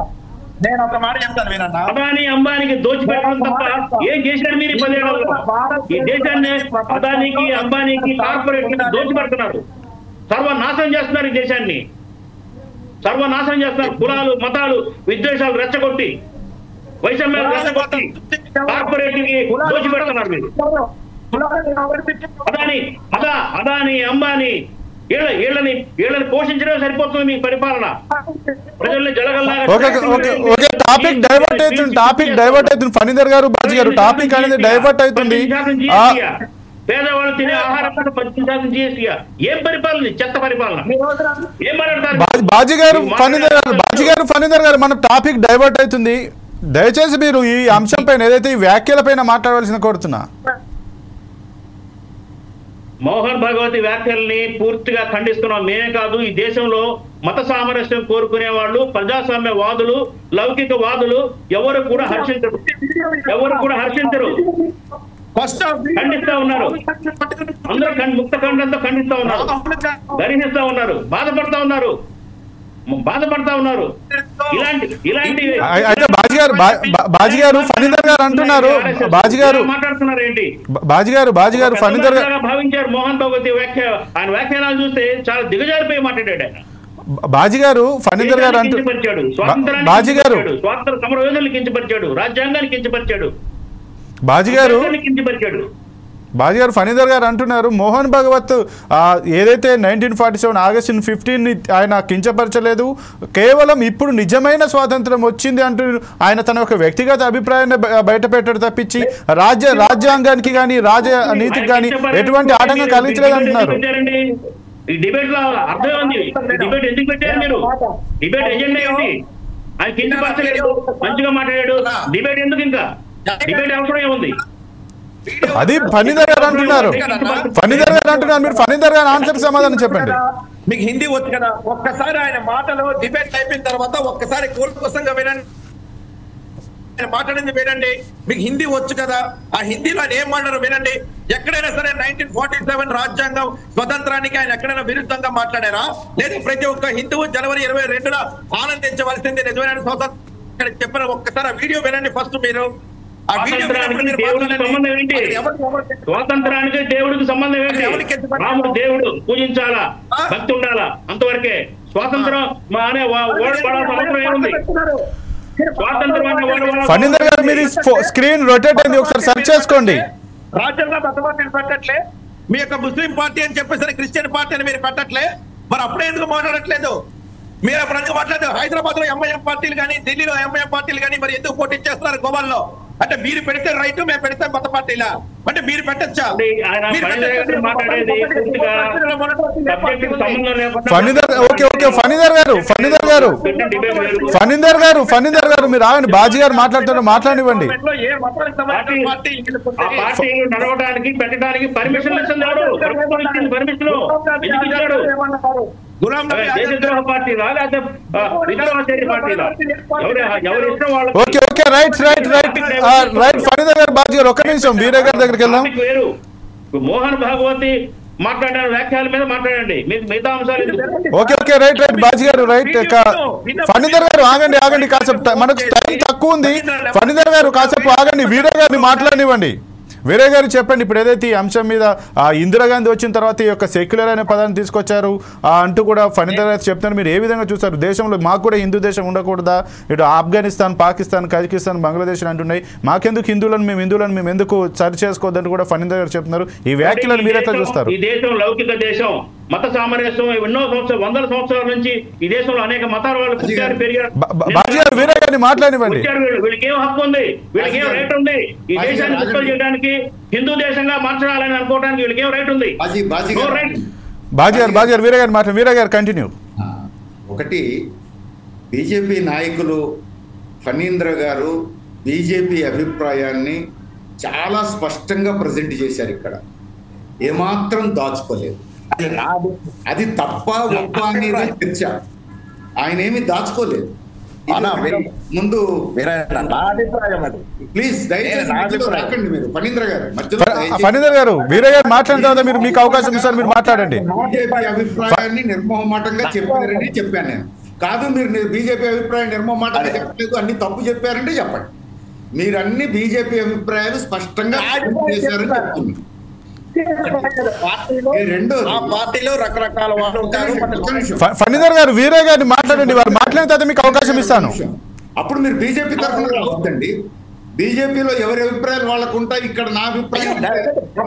అదాని అంబానీకి దోచిపెట్టడం తప్ప ఏం చేశారు మీరు? 10 ఏళ్లలో ఈ దేశాన్ని అదానికి అంబానీకి కార్పొరేట్ దోచిపెడుతున్నారు, సర్వనాశనం చేస్తున్నారు. ఈ దేశాన్ని సర్వనాశనం చేస్తున్నారు. కులాలు, మతాలు, విద్వేషాలు రెచ్చగొట్టి, వైషమ్యాలు రెచ్చగొట్టి కార్పొరేట్ కి దోచిపెడుతున్నారు మీరు. అదాని అంబానీ వీళ్ళని పోషించడమే సరిపోతుంది మీ పరిపాలన. ప్రజల్ని టాపిక్ డైవర్ట్ అవుతుంది ఫణీందర్ గారు, బాజీ గారు. టాపిక్ అనేది డైవర్ట్ అవుతుంది. పేదవాళ్ళు తినే ఆహారం 10% GST. ఏం పరిపాలన? చెత్త పరిపాలన. ఏం మాట్లాడతారు? బాజీ గారు, ఫణీందర్ గారు, మన టాపిక్ డైవర్ట్ అవుతుంది. దయచేసి మీరు ఈ అంశం పైన, ఏదైతే ఈ వ్యాఖ్యల పైన మాట్లాడవలసిన కోరుతున్నా. మోహన్ భగవతి వ్యాఖ్యల్ని పూర్తిగా ఖండిస్తున్నాం. మేమే కాదు, ఈ దేశంలో మత సామరస్యం కోరుకునే వాళ్ళు, ప్రజాస్వామ్య వాదులు, లౌకిక వాదులు ఎవరు కూడా హర్షించరు. ఖండిస్తా ఉన్నారు. అందరూ ముక్త ఖండంతో ఖండిస్తా ఉన్నారు, గర్హిస్తా ఉన్నారు, బాధపడతా ఉన్నారు. ఇలాంటి అయితే బాజీ గారు ఫణీందర్ గారు అంటున్నారు, మాట్లాడుతున్నారు ఏంటి? బాజీ గారు ఫణీందర్ గారు భావించారు మోహన్ భగవతి ఆయన వ్యాఖ్యానాలు చూస్తే చాలా దిగజారిపోయి మాట్లాడాడు ఆయన. బాజీ గారు ఫణీందర్ గారు కించపరిచాడు, స్వాతంత్ర సమరయోధులను కించపరిచాడు, రాజ్యాంగాన్ని కించపరిచాడు, బాజీ గారు కించపరిచాడు. బాజీ గారు ఫణీధర్ గారు అంటున్నారు మోహన్ భగవత్ ఏదైతే 1947 ఆగస్టు 15 ఆయన కించపరచలేదు, కేవలం ఇప్పుడు నిజమైన స్వాతంత్రం వచ్చింది అంటూ ఆయన తన ఒక వ్యక్తిగత అభిప్రాయాన్ని బయట పెట్టడం తప్పించి రాజ్యాంగానికి కానీ నీతికి కానీ ఎటువంటి ఆటంకం కలిగించలేదు అంటున్నారు. ఈ డిబేట్ లో అర్థం ఉంది. డిబేట్ ఎందుకు పెట్టారు మీరు? డిబేట్ ఎజెండా ఏంటి? ఆయన కించపరచలేదు, మంచిగా మాట్లాడాడు, డిబేట్ ఎందుకు? ఇంకా డిబేట్ అవసరం ఏముంది? అది ఫణీధర్ గారు అంటున్నారు. మీరు ఫణీధర్ గారు ఆన్సర్ సమాధానం చెప్పండి. మీకు హిందీ వచ్చు కదా, ఒక్కసారి ఆయన మాటలు డిబేట్ అయిపోయిన తర్వాత ఒక్కసారి కోల్కోసంగా వినండి, ఆయన మాట్లాడింది వినండి. మీకు హిందీ వచ్చు కదా, ఆ హిందీలో ఆయన ఏం మాట్లాడారు వినండి. ఎక్కడైనా సరే 1947 రాజ్యాంగం స్వతంత్రానికి ఆయన ఎక్కడైనా విరుద్ధంగా మాట్లాడారా? లేదా ప్రతి ఒక్క హిందువు జనవరి 22న ఆనందించవలసింది నిజమైన స్వతంత్రం చెప్పిన ఒక్కసారి ఆ వీడియో వినండి ఫస్ట్. మీరు స్వాతంత్రానికి దేవుడికి సంబంధం ఏంటి? రాముడు దేవుడు, పూజించాలా, భక్తి ఉండాలా, అంతవరకే. స్వాతంత్రం అనే అవసరం ఏముంది? ఫణీధర్ గారు మీరు స్క్రీన్ రొటేట్ అయింది, ఒకసారి సెర్చ్ చేసుకోండి. రాజ్యాంగం అర్థమవుతుంది పెట్టట్లే, మీ యొక్క ముస్లిం పార్టీ అని చెప్పేసరి క్రిస్టియన్ పార్టీ అని మీరు పెట్టట్లే, మరి అప్పుడే ఎందుకు మాట్లాడట్లేదు? మీరు అప్పుడు ఎందుకు మాట్లాడలేదు? హైదరాబాద్ లో ఎంఐఎం పార్టీలు కానీ, ఢిల్లీలో ఎంఐఎం పార్టీలు కానీ మరి ఎందుకు పోటీ చేస్తున్నారు గోవాల్లో? అంటే మీరు పెడితే రైట్, మేము పెడితే మత పార్టీలా? అంటే మీరు పెట్టచ్చా? ఫణీధర్ గారు మీరు ఆయన బాజీ గారు మాట్లాడుతున్నారు, మాట్లాడివ్వండి. నడవడానికి పెట్టడానికి పర్మిషన్ ఫణీధర్ గారు, బాజీ గారు ఒక్క నిమిషం వీరే గారి దగ్గరికి వెళ్దాం. మోహన్ భాగవతి మాట్లాడిన వ్యాఖ్యల మీద మాట్లాడండి, మిగతా అంశాలు. ఓకే రైట్ బాజీ గారు రైట్. ఫణీధర్ గారు ఆగండి కాసేపు, మనకు టైం తక్కువ ఉంది. ఫణీధర్ గారు కాసేపు ఆగండి, వీరే గారిని మాట్లాడనివ్వండి. వీరే గారు చెప్పండి, ఇప్పుడు ఏదైతే ఈ అంశం మీద ఇందిరాగాంధీ వచ్చిన తర్వాత ఈ యొక్క సెక్యులర్ అనే పదాన్ని తీసుకొచ్చారు అంటూ కూడా ఫణీధర్ గారు చెప్తున్నారు. మీరు ఏ విధంగా చూస్తారు? దేశంలో మాకు కూడా హిందూ దేశం ఉండకూడదా? ఇటు ఆఫ్ఘనిస్తాన్, పాకిస్తాన్, కజకిస్తాన్, బంగ్లాదేశ్ అంటున్నాయి. మాకెందుకు హిందువులను మేము ఎందుకు సరి చేసుకోవద్దని కూడా ఫణీధర్ గారు చెప్తున్నారు. ఈ వ్యాఖ్యలను మీరు ఎట్లా చూస్తారు? ఈ దేశం లౌకిక దేశం, మత సామరస్యం ఎన్నో సంవత్సరాలు, వందల సంవత్సరాల నుంచి ఈ దేశంలో అనేక మతాల వాళ్ళు పుట్టారు, పెరిగారు. వీరే గారిని మాట్లాడివ్వండి. వీళ్ళకి ఏం హక్కు ఉంది? వీళ్ళకి ఏం రైట్ ఉంది? ఈ దేశాన్ని ముక్కలు చేయడానికి, హిందూ దేశంగా మార్చాలని అనుకోవడానికి వీళ్ళకి ఏం రైట్ ఉంది? బాజీ గారు వీరే గారు మాట్లాడు. వీరే గారు కంటిన్యూ. ఒకటి, బీజేపీ నాయకులు ఫణీంద్ర గారు బీజేపీ అభిప్రాయాన్ని చాలా స్పష్టంగా ప్రజెంట్ చేశారు. ఇక్కడ ఏమాత్రం దాచుకోలేదు. అది తప్ప ఒప్ప అనేది చర్చ. ఆయన ఏమి దాచుకోలేదు. ముందు ప్లీజ్ దయచేసి రాకండి మీరు. ఫణీంద్ర గారు వీరే గారు మాట్లాడిన తర్వాత మీరు మీకు అవకాశం ఇస్తారు, మీరు మాట్లాడండి. బీజేపీ అభిప్రాయాన్ని నిర్మోహమాటంగా చెప్పారని చెప్పాను నేను. కాదు, మీరు బీజేపీ అభిప్రాయం నిర్మోహమాటంగా చెప్పలేదు, అన్ని తప్పు చెప్పారంటే చెప్పండి. మీరు అన్ని బీజేపీ అభిప్రాయాలు స్పష్టంగా చేశారని చెప్తున్నాను. ఫణీధర్ గారు వీరే గారిని మాట్లాడండి, వారు మాట్లాడిన తర్వాత మీకు అవకాశం ఇస్తాను. అప్పుడు మీరు బీజేపీ తరఫున రావద్దండి. బీజేపీలో ఎవరి అభిప్రాయాలు వాళ్ళకు ఉంటాయి. ఇక్కడ నా అభిప్రాయం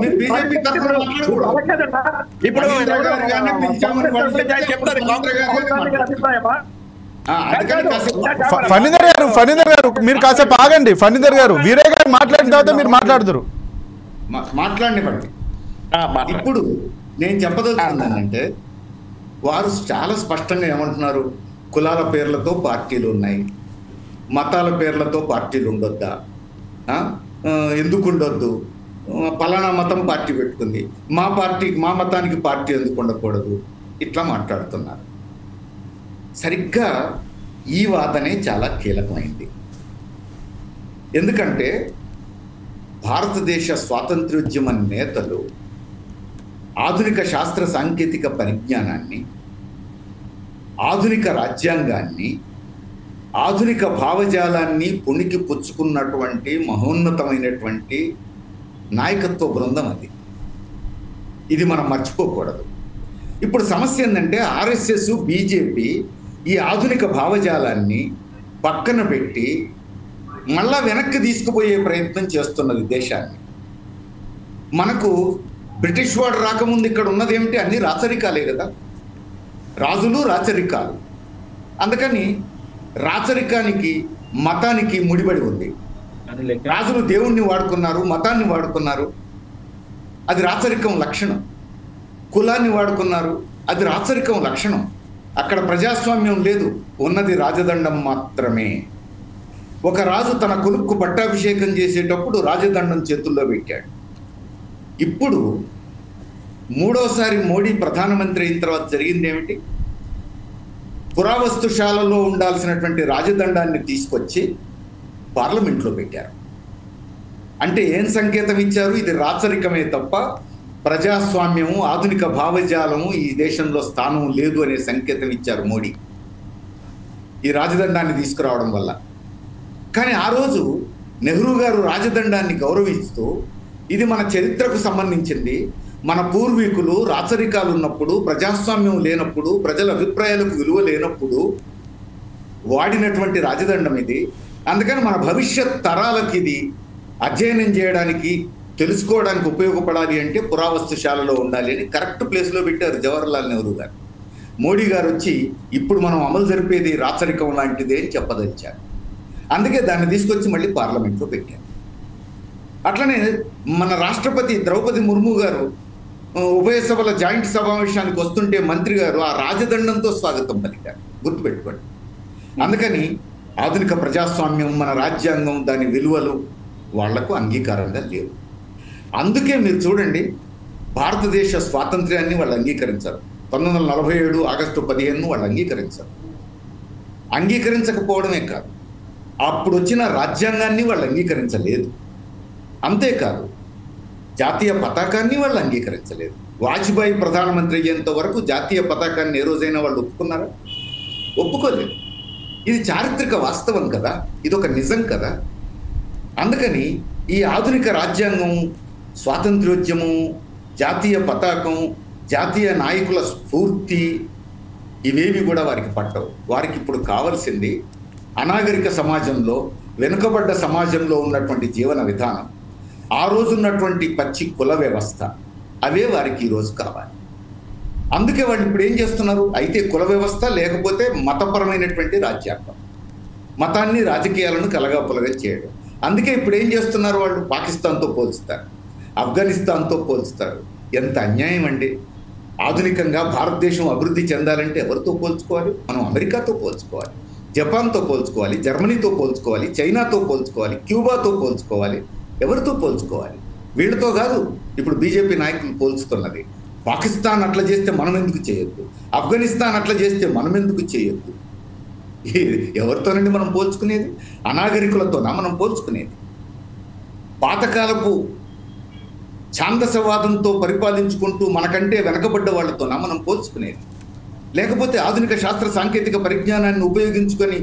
మీరు బీజేపీ తరఫున ఫణీధర్ గారు మీరు కాసేపు ఆగండి. ఫణీధర్ గారు వీరే గారు మాట్లాడిన తర్వాత మీరు మాట్లాడుతురు. మాట్లాడినవ్వండి. ఇప్పుడు నేను చెప్పదలుచుకున్నానంటే, వారు చాలా స్పష్టంగా ఏమంటున్నారు? కులాల పేర్లతో పార్టీలు ఉన్నాయి, మతాల పేర్లతో పార్టీలు ఉండొద్దా, ఎందుకు ఉండొద్దు, పలానా మతం పార్టీ పెట్టుకుంది, మా మతానికి పార్టీ ఎందుకు ఉండకూడదు, ఇట్లా మాట్లాడుతున్నారు. సరిగ్గా ఈ వాదనే చాలా కీలకమైంది. ఎందుకంటే భారతదేశ స్వాతంత్ర్యోద్యమ నేతలు ఆధునిక శాస్త్ర సాంకేతిక పరిజ్ఞానాన్ని, ఆధునిక రాజ్యాంగాన్ని, ఆధునిక భావజాలాన్ని పుణికి పుచ్చుకున్నటువంటి మహోన్నతమైనటువంటి నాయకత్వ బృందం అది. ఇది మనం మర్చిపోకూడదు. ఇప్పుడు సమస్య ఏంటంటే, ఆర్ఎస్ఎస్, బీజేపీ ఈ ఆధునిక భావజాలాన్ని పక్కన పెట్టి మళ్ళా వెనక్కి తీసుకుపోయే ప్రయత్నం చేస్తున్నది దేశాన్ని. మనకు బ్రిటిష్ వాడు రాకముందు ఇక్కడ ఉన్నది ఏమిటి? అన్ని రాచరికాలే కదా, రాజులు రాచరికాలు. అందుకని రాచరికానికి మతానికి ముడిపడి ఉంది. రాజులు దేవుణ్ణి వాడుకున్నారు, మతాన్ని వాడుకున్నారు, అది రాచరికం లక్షణం. కులాన్ని వాడుకున్నారు, అది రాచరికం లక్షణం. అక్కడ ప్రజాస్వామ్యం లేదు, ఉన్నది రాజదండం మాత్రమే. ఒక రాజు తన కొడుకు పట్టాభిషేకం చేసేటప్పుడు రాజదండం చేతుల్లో పెట్టాడు. ఇప్పుడు మూడోసారి మోడీ ప్రధానమంత్రి అయిన తర్వాత జరిగింది ఏమిటి? పురావస్తుశాలలో ఉండాల్సినటువంటి రాజదండాన్ని తీసుకొచ్చి పార్లమెంట్లో పెట్టారు. అంటే ఏం సంకేతం ఇచ్చారు? ఇది రాచరికమే తప్ప ప్రజాస్వామ్యము, ఆధునిక భావజాలము ఈ దేశంలో స్థానం లేదు అనే సంకేతం ఇచ్చారు మోడీ ఈ రాజదండాన్ని తీసుకురావడం వల్ల. కానీ ఆ రోజు నెహ్రూ గారు రాజదండాన్ని గౌరవిస్తూ, ఇది మన చరిత్రకు సంబంధించింది, మన పూర్వీకులు రాచరికాలు ఉన్నప్పుడు, ప్రజాస్వామ్యం లేనప్పుడు, ప్రజల అభిప్రాయాలకు విలువ లేనప్పుడు వాడినటువంటి రాజదండం ఇది. అందుకని మన భవిష్యత్ తరాలకు ఇది అధ్యయనం చేయడానికి, తెలుసుకోవడానికి ఉపయోగపడాలి అంటే పురావస్తుశాలలో ఉండాలి అని కరెక్ట్ ప్లేస్లో పెట్టారు జవహర్లాల్ నెహ్రూ గారు. మోడీ గారు వచ్చి ఇప్పుడు మనం అమలు జరిపేది రాచరికం లాంటిదే అని చెప్పదలిచారు. అందుకే దాన్ని తీసుకొచ్చి మళ్ళీ పార్లమెంట్లో పెట్టారు. అట్లనే మన రాష్ట్రపతి ద్రౌపది ముర్ము గారు ఉభయ సభల జాయింట్ సమావేశానికి వస్తుంటే మంత్రి గారు ఆ రాజదండంతో స్వాగతం పలికారు. గుర్తుపెట్టుకోండి. అందుకని ఆధునిక ప్రజాస్వామ్యం, మన రాజ్యాంగం, దాని విలువలు వాళ్లకు అంగీకారంగా లేవు. అందుకే మీరు చూడండి, భారతదేశ స్వాతంత్ర్యాన్ని వాళ్ళు అంగీకరించారు. 1947 ఆగస్టు 15 వాళ్ళు అంగీకరించారు. అంగీకరించకపోవడమే కాదు, అప్పుడు వచ్చిన రాజ్యాంగాన్ని వాళ్ళు అంగీకరించలేదు. అంతేకాదు, జాతీయ పతాకాన్ని వాళ్ళు అంగీకరించలేదు. వాజ్పేయి ప్రధానమంత్రి అయ్యేంత వరకు జాతీయ పతాకాన్ని ఏ రోజైనా వాళ్ళు ఒప్పుకున్నారా? ఒప్పుకోలేదు. ఇది చారిత్రక వాస్తవం కదా, ఇది ఒక నిజం కదా. అందుకని ఈ ఆధునిక రాజ్యాంగం, స్వాతంత్ర్యోద్యమం, జాతీయ పతాకం, జాతీయ నాయకుల స్ఫూర్తి ఇవేవి కూడా వారికి పట్టవు. వారికి ఇప్పుడు కావాల్సింది అనాగరిక సమాజంలో, వెనుకబడ్డ సమాజంలో ఉన్నటువంటి జీవన విధానం, ఆ రోజు ఉన్నటువంటి పచ్చి కుల వ్యవస్థ, అవే వారికి ఈరోజు కావాలి. అందుకే వాళ్ళు ఇప్పుడు ఏం చేస్తున్నారు? అయితే కుల వ్యవస్థ, లేకపోతే మతపరమైనటువంటి రాజ్యాంగం, మతాన్ని రాజకీయాలను కలగాపులగా చేయడం. అందుకే ఇప్పుడు ఏం చేస్తున్నారు? వాళ్ళు పాకిస్తాన్తో పోల్చుతారు, ఆఫ్ఘనిస్తాన్తో పోల్చుతారు. ఎంత అన్యాయం అండి! ఆధునికంగా భారతదేశం అభివృద్ధి చెందాలంటే ఎవరితో పోల్చుకోవాలి? మనం అమెరికాతో పోల్చుకోవాలి, జపాన్తో పోల్చుకోవాలి, జర్మనీతో పోల్చుకోవాలి, చైనాతో పోల్చుకోవాలి, క్యూబాతో పోల్చుకోవాలి. ఎవరితో పోల్చుకోవాలి? వీళ్ళతో కాదు. ఇప్పుడు బీజేపీ నాయకులు పోల్చుతున్నది. పాకిస్తాన్ అట్లా చేస్తే మనం ఎందుకు చేయొద్దు, ఆఫ్ఘనిస్తాన్ అట్లా చేస్తే మనం ఎందుకు చేయొద్దు? ఎవరితోనండి మనం పోల్చుకునేది? అనాగరికులతోనా మనం పోల్చుకునేది? పాతకాలపు ఛాందసవాదంతో పరిపాలించుకుంటూ మనకంటే వెనకబడ్డ వాళ్ళతోనా మనం పోల్చుకునేది? లేకపోతే ఆధునిక శాస్త్ర సాంకేతిక పరిజ్ఞానాన్ని ఉపయోగించుకొని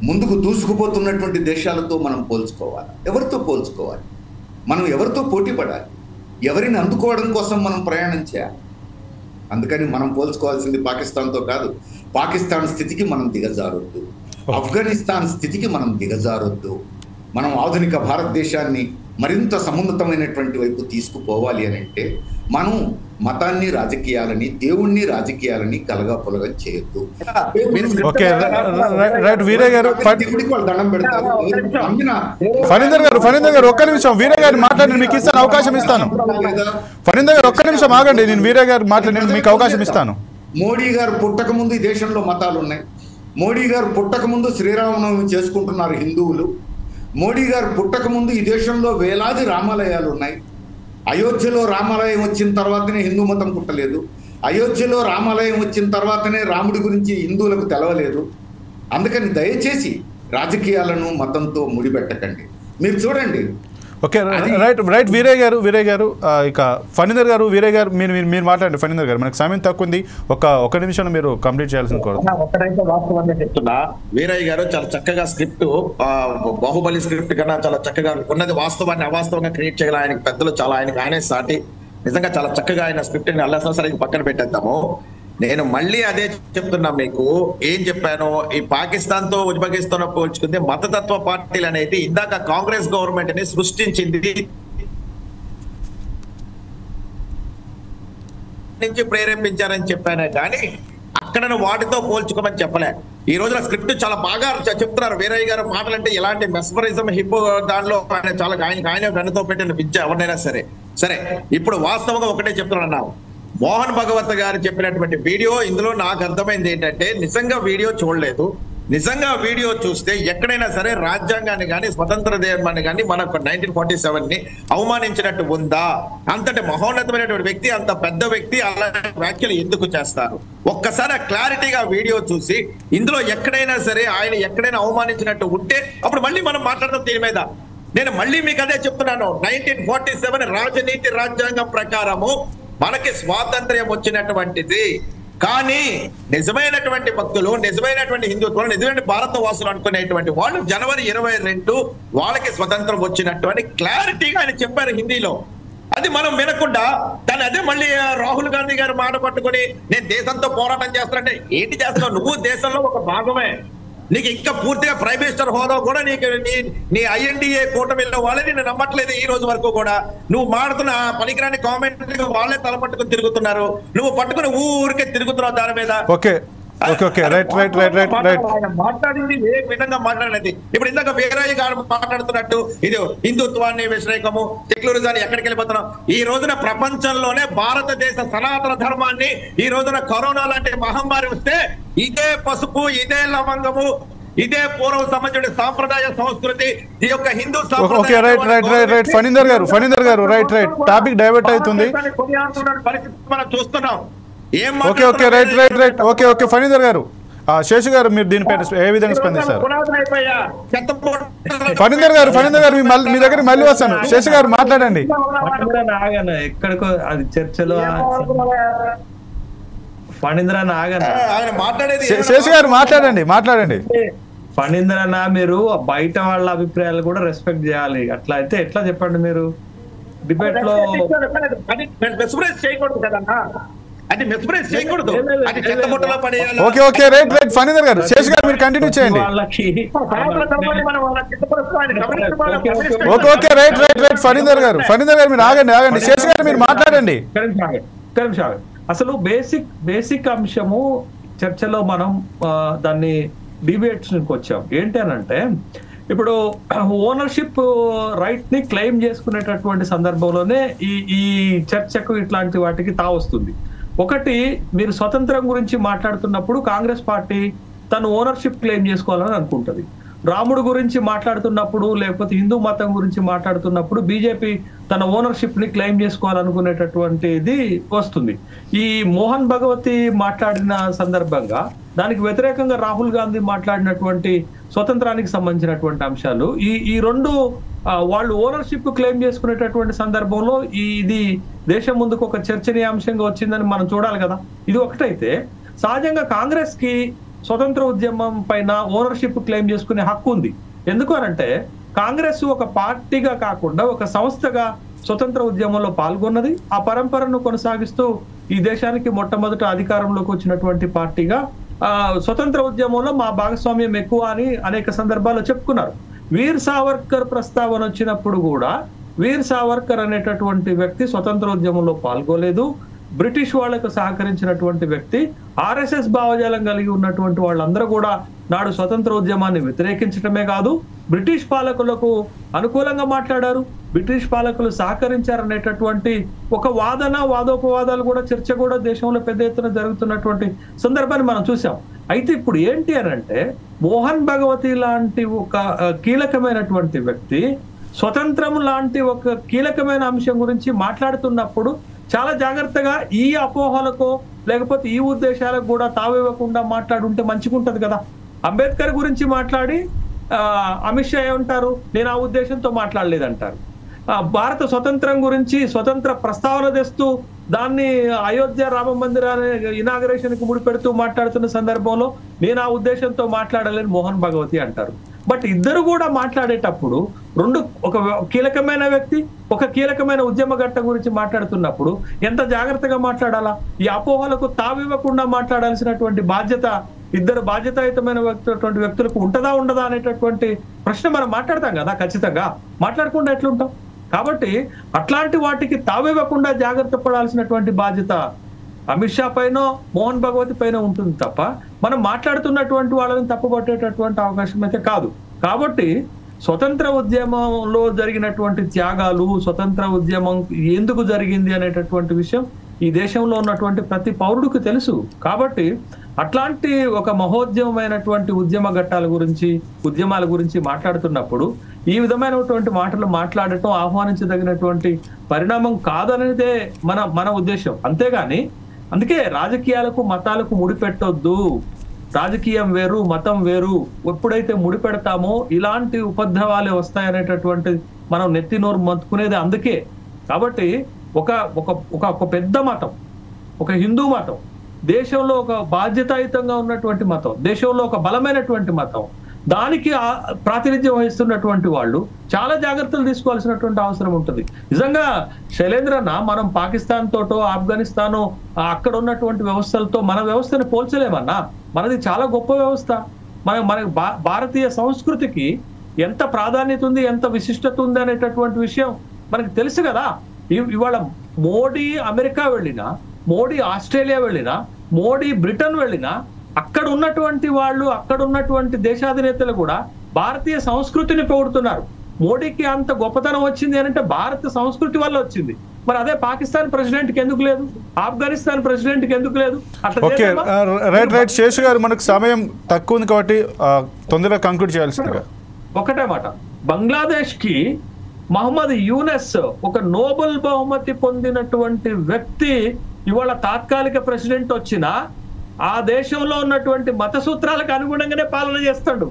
ముందుకు దూసుకుపోతున్నటువంటి దేశాలతో మనం పోల్చుకోవాలి? ఎవరితో పోల్చుకోవాలి? మనం ఎవరితో పోటీ పడాలి? ఎవరిని అందుకోవడం కోసం మనం ప్రయాణం చేయాలి? అందుకని మనం పోల్చుకోవాల్సింది పాకిస్తాన్తో కాదు. పాకిస్తాన్ స్థితికి మనం దిగజారొద్దు, ఆఫ్ఘనిస్తాన్ స్థితికి మనం దిగజారొద్దు. మనం ఆధునిక భారతదేశాన్ని మరింత సమున్నతమైనటువంటి వైపు తీసుకుపోవాలి అని అంటే మనం మతాన్ని రాజకీయాలని, దేవుణ్ణి రాజకీయాలని కలగాపులగా చేయొద్దు. దండం పెడతారు. ఫణీందర్ గారు ఒక్క నిమిషం, వీరయ్య గారు మాట్లాడి మీకు ఇస్తాను, అవకాశం ఇస్తాను. ఫణీందర్ గారు ఒక్క నిమిషం ఆగండి, నేను వీరయ్య గారు మాట్లాడి మీకు అవకాశం ఇస్తాను. మోడీ గారు పుట్టక ముందు ఈ దేశంలో మతాలు ఉన్నాయి. మోడీ గారు పుట్టక ముందు శ్రీరామనవమి చేసుకుంటున్నారు హిందువులు. మోడీ గారు పుట్టక ముందు ఈ దేశంలో వేలాది రామాలయాలు ఉన్నాయి. అయోధ్యలో రామాలయం వచ్చిన తర్వాతనే హిందూ మతం పుట్టలేదు. అయోధ్యలో రామాలయం వచ్చిన తర్వాతనే రాముడి గురించి హిందువులకు తెలవలేదు. అందుకని దయచేసి రాజకీయాలను మతంతో ముడిపెట్టకండి. మీరు చూడండి. ఓకే, రైట్ వీరయ్య గారు ఇక ఫణీందర్ గారు, వీరయ్య గారు మీరు మాట్లాడండి. ఫణీందర్ గారు, మనకు సమయం తక్కువ ఉంది, ఒక నిమిషం మీరు కంప్లీట్ చేయాల్సిన కోరుతున్నాను. చెప్తున్నా. వీరయ్య గారు చాలా చక్కగా స్క్రిప్ట్, బాహుబలి స్క్రిప్ట్ కన్నా చాలా చక్కగా ఉన్నది. వాస్తవాన్ని అవాస్తవంగా క్రియేట్ చేయాలి. ఆయనకి పెద్దలు చాలా, ఆయనే సాటి. నిజంగా చాలా చక్కగా ఆయన స్క్రిప్ట్ ని అల్లా సరే పక్కన పెట్టేద్దాము. నేను మళ్ళీ అదే చెప్తున్నా మీకు. ఏం చెప్పాను? ఈ పాకిస్తాన్ తో ఉజ్బెకిస్తాన్ పోల్చుకుంటే మతతత్వ పార్టీలు అనేది ఇందాక కాంగ్రెస్ గవర్నమెంట్ ని సృష్టించింది నుంచి ప్రేరేపించారని చెప్పానే కానీ అక్కడ వాటితో పోల్చుకోమని చెప్పలే. ఈ రోజున స్క్రిప్ట్ చాలా బాగా చెప్తున్నారు వీరయ్య గారు మాటలంటే ఎలాంటి మెస్మరిజం హిప్ దానిలో ఆయన చాలా ఆయన వెన్నతో పెట్టిన విద్య ఎవరినైనా సరే. ఇప్పుడు వాస్తవంగా ఒకటే చెప్తున్నా, మోహన్ భగవత్ గారు చెప్పినటువంటి వీడియో ఇందులో నాకు అర్థమైంది ఏంటంటే నిజంగా వీడియో చూడలేదు. నిజంగా వీడియో చూస్తే ఎక్కడైనా సరే రాజ్యాంగాన్ని కానీ స్వతంత్ర దేశాన్ని కానీ మనకు 1947 ని అవమానించినట్టు ఉందా? అంతటి మహోన్నతమైనటువంటి వ్యక్తి, అంత పెద్ద వ్యక్తి అలాంటి వ్యాఖ్యలు ఎందుకు చేస్తారు? ఒక్కసారి క్లారిటీగా వీడియో చూసి ఇందులో ఎక్కడైనా సరే ఆయన ఎక్కడైనా అవమానించినట్టు ఉంటే అప్పుడు మళ్ళీ మనం మాట్లాడదాం దీని మీద. నేను మళ్ళీ మీకు అదే చెప్తున్నాను, 1947 రాజనీతి రాజ్యాంగం ప్రకారము మనకి స్వాతంత్ర్యం వచ్చినటువంటిది. కానీ నిజమైనటువంటి భక్తులు, నిజమైనటువంటి హిందుత్వం, నిజమైన భారత వాసులు అనుకునేటువంటి వాళ్ళు జనవరి 22 వాళ్ళకి స్వతంత్రం వచ్చినట్టు అని క్లారిటీగా ఆయన చెప్పారు హిందీలో. అది మనం వినకుండా దాన్ని అదే మళ్ళీ రాహుల్ గాంధీ గారు మాట పట్టుకొని నేను దేశంతో పోరాటం చేస్తానంటే ఏంటి చేస్తున్నావు? నువ్వు దేశంలో ఒక భాగమే. నీకు ఇంకా పూర్తిగా ప్రైమ్ మినిస్టర్ హోదా కూడా నీకు నీ INDA కూటమిలో వాళ్ళని నేను నమ్మట్లేదు ఈ రోజు వరకు కూడా. నువ్వు మాడుతున్న పనికిరాని కామెంట్ వాళ్ళే తలపట్టుకుని తిరుగుతున్నారు, నువ్వు పట్టుకుని ఊరికే తిరుగుతున్నావు దాని మీద. మాట్లాడింది ఏ విధంగా మాట్లాడేది. ఇప్పుడు ఇందాక వీరయ్య గారు మాట్లాడుతున్నట్టు ఇది హిందుత్వాన్ని వ్యతిరేకము, సెక్యులరిజాన్ని ఎక్కడికి వెళ్ళిపోతున్నాం. ఈ రోజున ప్రపంచంలోనే భారతదేశ సనాతన ధర్మాన్ని ఈ రోజున కరోనా లాంటి మహమ్మారి వస్తే ఇదే పసుపు, ఇదే లవంగము, ఇదే పూర్వం సంబంధించిన సాంప్రదాయ సంస్కృతి ఈ యొక్క హిందూ ఫణీందర్ గారు టాపిక్ డైవర్ట్ అవుతుంది. మనం చూస్తున్నాం. ఫణీందర్ గారు, శేషు గారు మీరు దీనిపై ఏ విధంగా స్పందిస్తారు? ఫణీందర్ గారు మీ దగ్గర మళ్ళీ వస్తాను. శేషు గారు మాట్లాడండి. ఎక్కడికో అది చర్చలో ఫణీంద్రన్న శేషు గారు మాట్లాడండి. ఫణీంద్రన్న మీరు బయట వాళ్ళ అభిప్రాయాలు కూడా రెస్పెక్ట్ చేయాలి. అట్లా అయితే ఎట్లా చెప్పండి మీరు డిబేట్ లో చేయకూడదు కదన్నా, అది మెస్మరైజ్ చేయకూడదు, అది చెత్తబుట్టలో పడేయాలి. ఫణీందర్ గారు, శేషు గారు మీరు కంటిన్యూ చేయండి. ఫణీందర్ గారు మీరు ఆగండి. శేషు గారు మీరు మాట్లాడండి. అసలు బేసిక్ అంశము చర్చలో మనం దాన్ని డిబేట్స్ వచ్చాం. ఏంటి అనంటే ఇప్పుడు ఓనర్షిప్ రైట్ ని క్లెయిమ్ చేసుకునేటటువంటి సందర్భంలోనే ఈ చర్చకు ఇట్లాంటి వాటికి తావొస్తుంది. ఒకటి, మీరు స్వతంత్రం గురించి మాట్లాడుతున్నప్పుడు కాంగ్రెస్ పార్టీ తను ఓనర్షిప్ క్లెయిమ్ చేసుకోవాలని అనుకుంటది. రాముడు గురించి మాట్లాడుతున్నప్పుడు లేకపోతే హిందూ మతం గురించి మాట్లాడుతున్నప్పుడు బీజేపీ తన ఓనర్షిప్ ని క్లెయిమ్ చేసుకోవాలనుకునేటటువంటిది వస్తుంది. ఈ మోహన్ భగవతి మాట్లాడిన సందర్భంగా దానికి వ్యతిరేకంగా రాహుల్ గాంధీ మాట్లాడినటువంటి స్వతంత్రానికి సంబంధించినటువంటి అంశాలు ఈ రెండు వాళ్ళు ఓనర్షిప్ క్లెయిమ్ చేసుకునేటటువంటి సందర్భంలో ఇది దేశం ముందుకు ఒక చర్చనీయాంశంగా వచ్చిందని మనం చూడాలి కదా. ఇది ఒకటైతే, సహజంగా కాంగ్రెస్ కి స్వతంత్ర ఉద్యమం పైన ఓనర్షిప్ క్లెయిమ్ చేసుకునే హక్కు ఉంది. ఎందుకు అనంటే కాంగ్రెస్ ఒక పార్టీగా కాకుండా ఒక సంస్థగా స్వతంత్ర ఉద్యమంలో పాల్గొన్నది. ఆ పరంపరను కొనసాగిస్తూ ఈ దేశానికి మొట్టమొదట అధికారంలోకి వచ్చినటువంటి పార్టీగా స్వతంత్ర ఉద్యమంలో మా భాగస్వామ్యం ఎక్కువ అని అనేక సందర్భాల్లో చెప్పుకున్నారు. వీర్ సావర్కర్ ప్రస్తావన వచ్చినప్పుడు కూడా వీర్ సావర్కర్ అనేటటువంటి వ్యక్తి స్వతంత్ర ఉద్యమంలో పాల్గొలేదు. బ్రిటిష్ వాళ్లకు సహకరించినటువంటి వ్యక్తి, RSS భావజాలం కలిగి ఉన్నటువంటి వాళ్ళందరూ కూడా నాడు స్వతంత్ర ఉద్యమాన్ని వ్యతిరేకించడమే కాదు, బ్రిటిష్ పాలకులకు అనుకూలంగా మాట్లాడారు, బ్రిటిష్ పాలకులు సహకరించారనేటటువంటి ఒక వాదోపవాదాలు కూడా చర్చ కూడా దేశంలో పెద్ద ఎత్తున జరుగుతున్నటువంటి సందర్భాన్ని మనం చూసాం. అయితే ఇప్పుడు ఏంటి అనంటే మోహన్ భగవతి లాంటి ఒక కీలకమైనటువంటి వ్యక్తి స్వతంత్రం లాంటి ఒక కీలకమైన అంశం గురించి మాట్లాడుతున్నప్పుడు చాలా జాగ్రత్తగా ఈ అపోహలకు లేకపోతే ఈ ఉద్దేశాలకు కూడా తావివ్వకుండా మాట్లాడుంటే మంచిగుంటది కదా. అంబేద్కర్ గురించి మాట్లాడి అమిత్ షా ఏమంటారు, నేను ఆ ఉద్దేశంతో మాట్లాడలేదంటారు. భారత స్వతంత్రం గురించి స్వతంత్ర ప్రస్తావన తెస్తూ దాన్ని అయోధ్య రామ మందిరాన్ని ఇనాగరేషన్ కి ముడిపెడుతూ మాట్లాడుతున్న సందర్భంలో నేను ఆ ఉద్దేశంతో మాట్లాడలేని మోహన్ భగవతి అంటారు. బట్ ఇద్దరు కూడా మాట్లాడేటప్పుడు ఒక కీలకమైన వ్యక్తి ఒక కీలకమైన ఉద్యమ ఘట్టం గురించి మాట్లాడుతున్నప్పుడు ఎంత జాగ్రత్తగా మాట్లాడాలా, ఈ అపోహలకు తావివ్వకుండా మాట్లాడాల్సినటువంటి బాధ్యత ఇద్దరు బాధ్యతాయుతమైన వ్యక్తులకు ఉంటదా ఉండదా అనేటటువంటి ప్రశ్న మనం మాట్లాడతాం కదా. ఖచ్చితంగా మాట్లాడకుండా ఎట్లుంటాం. కాబట్టి అట్లాంటి వాటికి తావివ్వకుండా జాగ్రత్త పడాల్సినటువంటి బాధ్యత అమిత్ షా పైన మోహన్ భగవత్ పైన ఉంటుంది తప్ప మనం మాట్లాడుతున్నటువంటి వాళ్ళని తప్పుపట్టేటటువంటి అవకాశం అయితే కాదు. కాబట్టి స్వతంత్ర ఉద్యమంలో జరిగినటువంటి త్యాగాలు, స్వతంత్ర ఉద్యమం ఎందుకు జరిగింది అనేటటువంటి విషయం ఈ దేశంలో ఉన్నటువంటి ప్రతి పౌరుడికి తెలుసు. కాబట్టి అట్లాంటి ఒక మహోద్యమమైనటువంటి ఉద్యమ ఘట్టాల గురించి, ఉద్యమాల గురించి మాట్లాడుతున్నప్పుడు ఈ విధమైనటువంటి మాటలు మాట్లాడటం ఆహ్వానించదగినటువంటి పరిణామం కాదనేదే మన ఉద్దేశం. అంతేగాని అందుకే రాజకీయాలకు మతాలకు ముడిపెట్టొద్దు, రాజకీయం వేరు మతం వేరు, ఎప్పుడైతే ముడిపెడతామో ఇలాంటి ఉపద్రవాలే వస్తాయనేటటువంటి మనం నెత్తి నోరు మత్తుకునేది అందుకే. కాబట్టి ఒక పెద్ద మతం, ఒక హిందూ మతం, దేశంలో ఒక బాధ్యతాయుతంగా ఉన్నటువంటి మతం, దేశంలో ఒక బలమైనటువంటి మతం, దానికి ప్రాతినిధ్యం వహిస్తున్నటువంటి వాళ్ళు చాలా జాగ్రత్తలు తీసుకోవాల్సినటువంటి అవసరం ఉంటుంది. నిజంగా శైలేంద్రన్న, మనం పాకిస్తాన్ తోటో ఆఫ్ఘనిస్తానో అక్కడ ఉన్నటువంటి వ్యవస్థలతో మన వ్యవస్థని పోల్చలేమన్నా. మనది చాలా గొప్ప వ్యవస్థ. మన భారతీయ సంస్కృతికి ఎంత ప్రాధాన్యత ఉంది, ఎంత విశిష్టత ఉంది అనేటటువంటి విషయం మనకు తెలుసు కదా. ఇవాళ మోడీ అమెరికా వెళ్ళినా, మోడీ ఆస్ట్రేలియా వెళ్ళినా, మోడీ బ్రిటన్ వెళ్ళినా, అక్కడ ఉన్నటువంటి వాళ్ళు, అక్కడ ఉన్నటువంటి దేశాధినేతలు కూడా భారతీయ సంస్కృతిని పొగుడుతున్నారు. మోడీకి అంత గొప్పతనం వచ్చింది అంటే భారత సంస్కృతి వల్ల వచ్చింది. మరి అదే పాకిస్తాన్ ప్రెసిడెంట్ కి ఎందుకు లేదు, ఆఫ్ఘనిస్తాన్ ప్రెసిడెంట్ కి ఎందుకు లేదు? ఓకే, రైట్ శేషు గారు, మనకు సమయం తక్కువ ఉంది కాబట్టి తొందరగా కంక్లూడ్ చేయాల్సిందిగా ఒకటే మాట. బంగ్లాదేశ్ కి మహమ్మద్ యూనెస్ ఒక నోబెల్ బహుమతి పొందినటువంటి వ్యక్తి ఇవాళ తాత్కాలిక ప్రెసిడెంట్ వచ్చినా ఆ దేశంలో ఉన్నటువంటి మత సూత్రాలకు అనుగుణంగానే పాలన చేస్తాడు.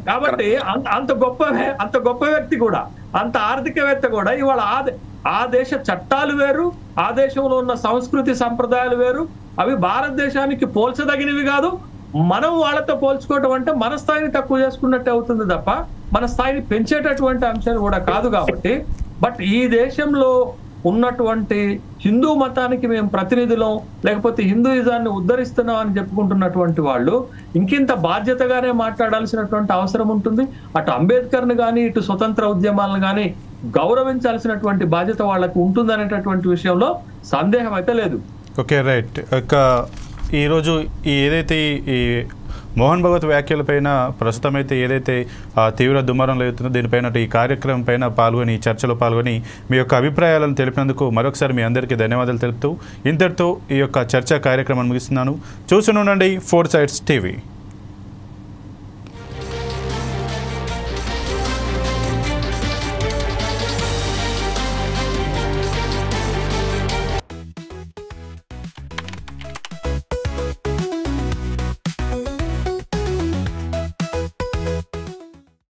కాబట్టి అంత గొప్ప వ్యక్తి కూడా, అంత ఆర్థికవేత్త కూడా ఇవాళ ఆ దేశ చట్టాలు వేరు, ఆ దేశంలో ఉన్న సంస్కృతి సంప్రదాయాలు వేరు. అవి భారతదేశానికి పోల్చదగినవి కాదు. మనం వాళ్ళతో పోల్చుకోవటం అంటే మన స్థాయిని తక్కువ చేసుకున్నట్టు అవుతుంది తప్ప మన స్థాయిని పెంచేటటువంటి అంశాలు కూడా కాదు. కాబట్టి బట్ ఈ దేశంలో ఉన్నటువంటి హిందూ మతానికి మేము ప్రతినిధులం, లేకపోతే హిందూయిజాన్ని ఉద్ధరిస్తున్నాం అని చెప్పుకుంటున్నటువంటి వాళ్ళు ఇంకింత బాధ్యతగానే మాట్లాడాల్సినటువంటి అవసరం ఉంటుంది. అటు అంబేద్కర్ని కానీ, ఇటు స్వతంత్ర ఉద్యమాలను కానీ గౌరవించాల్సినటువంటి బాధ్యత వాళ్ళకు ఉంటుందనేటటువంటి విషయంలో సందేహం అయితే లేదు. Okay, right. ఈరోజు ఏదైతే ఈ మోహన్ భగవత్ వ్యాఖ్యలపైన ప్రస్తుతం అయితే ఏదైతే తీవ్ర దుమారం లేతుందో దీనిపైన ఈ కార్యక్రమం పైన పాల్గొని, ఈ చర్చలో పాల్గొని మీ యొక్క అభిప్రాయాలను తెలిపినందుకు మరొకసారి మీ అందరికీ ధన్యవాదాలు తెలుపుతూ ఇంతటితో ఈ యొక్క చర్చా కార్యక్రమాన్ని ముగిస్తున్నాను. చూస్తూనే ఉండండి 4 Sides TV.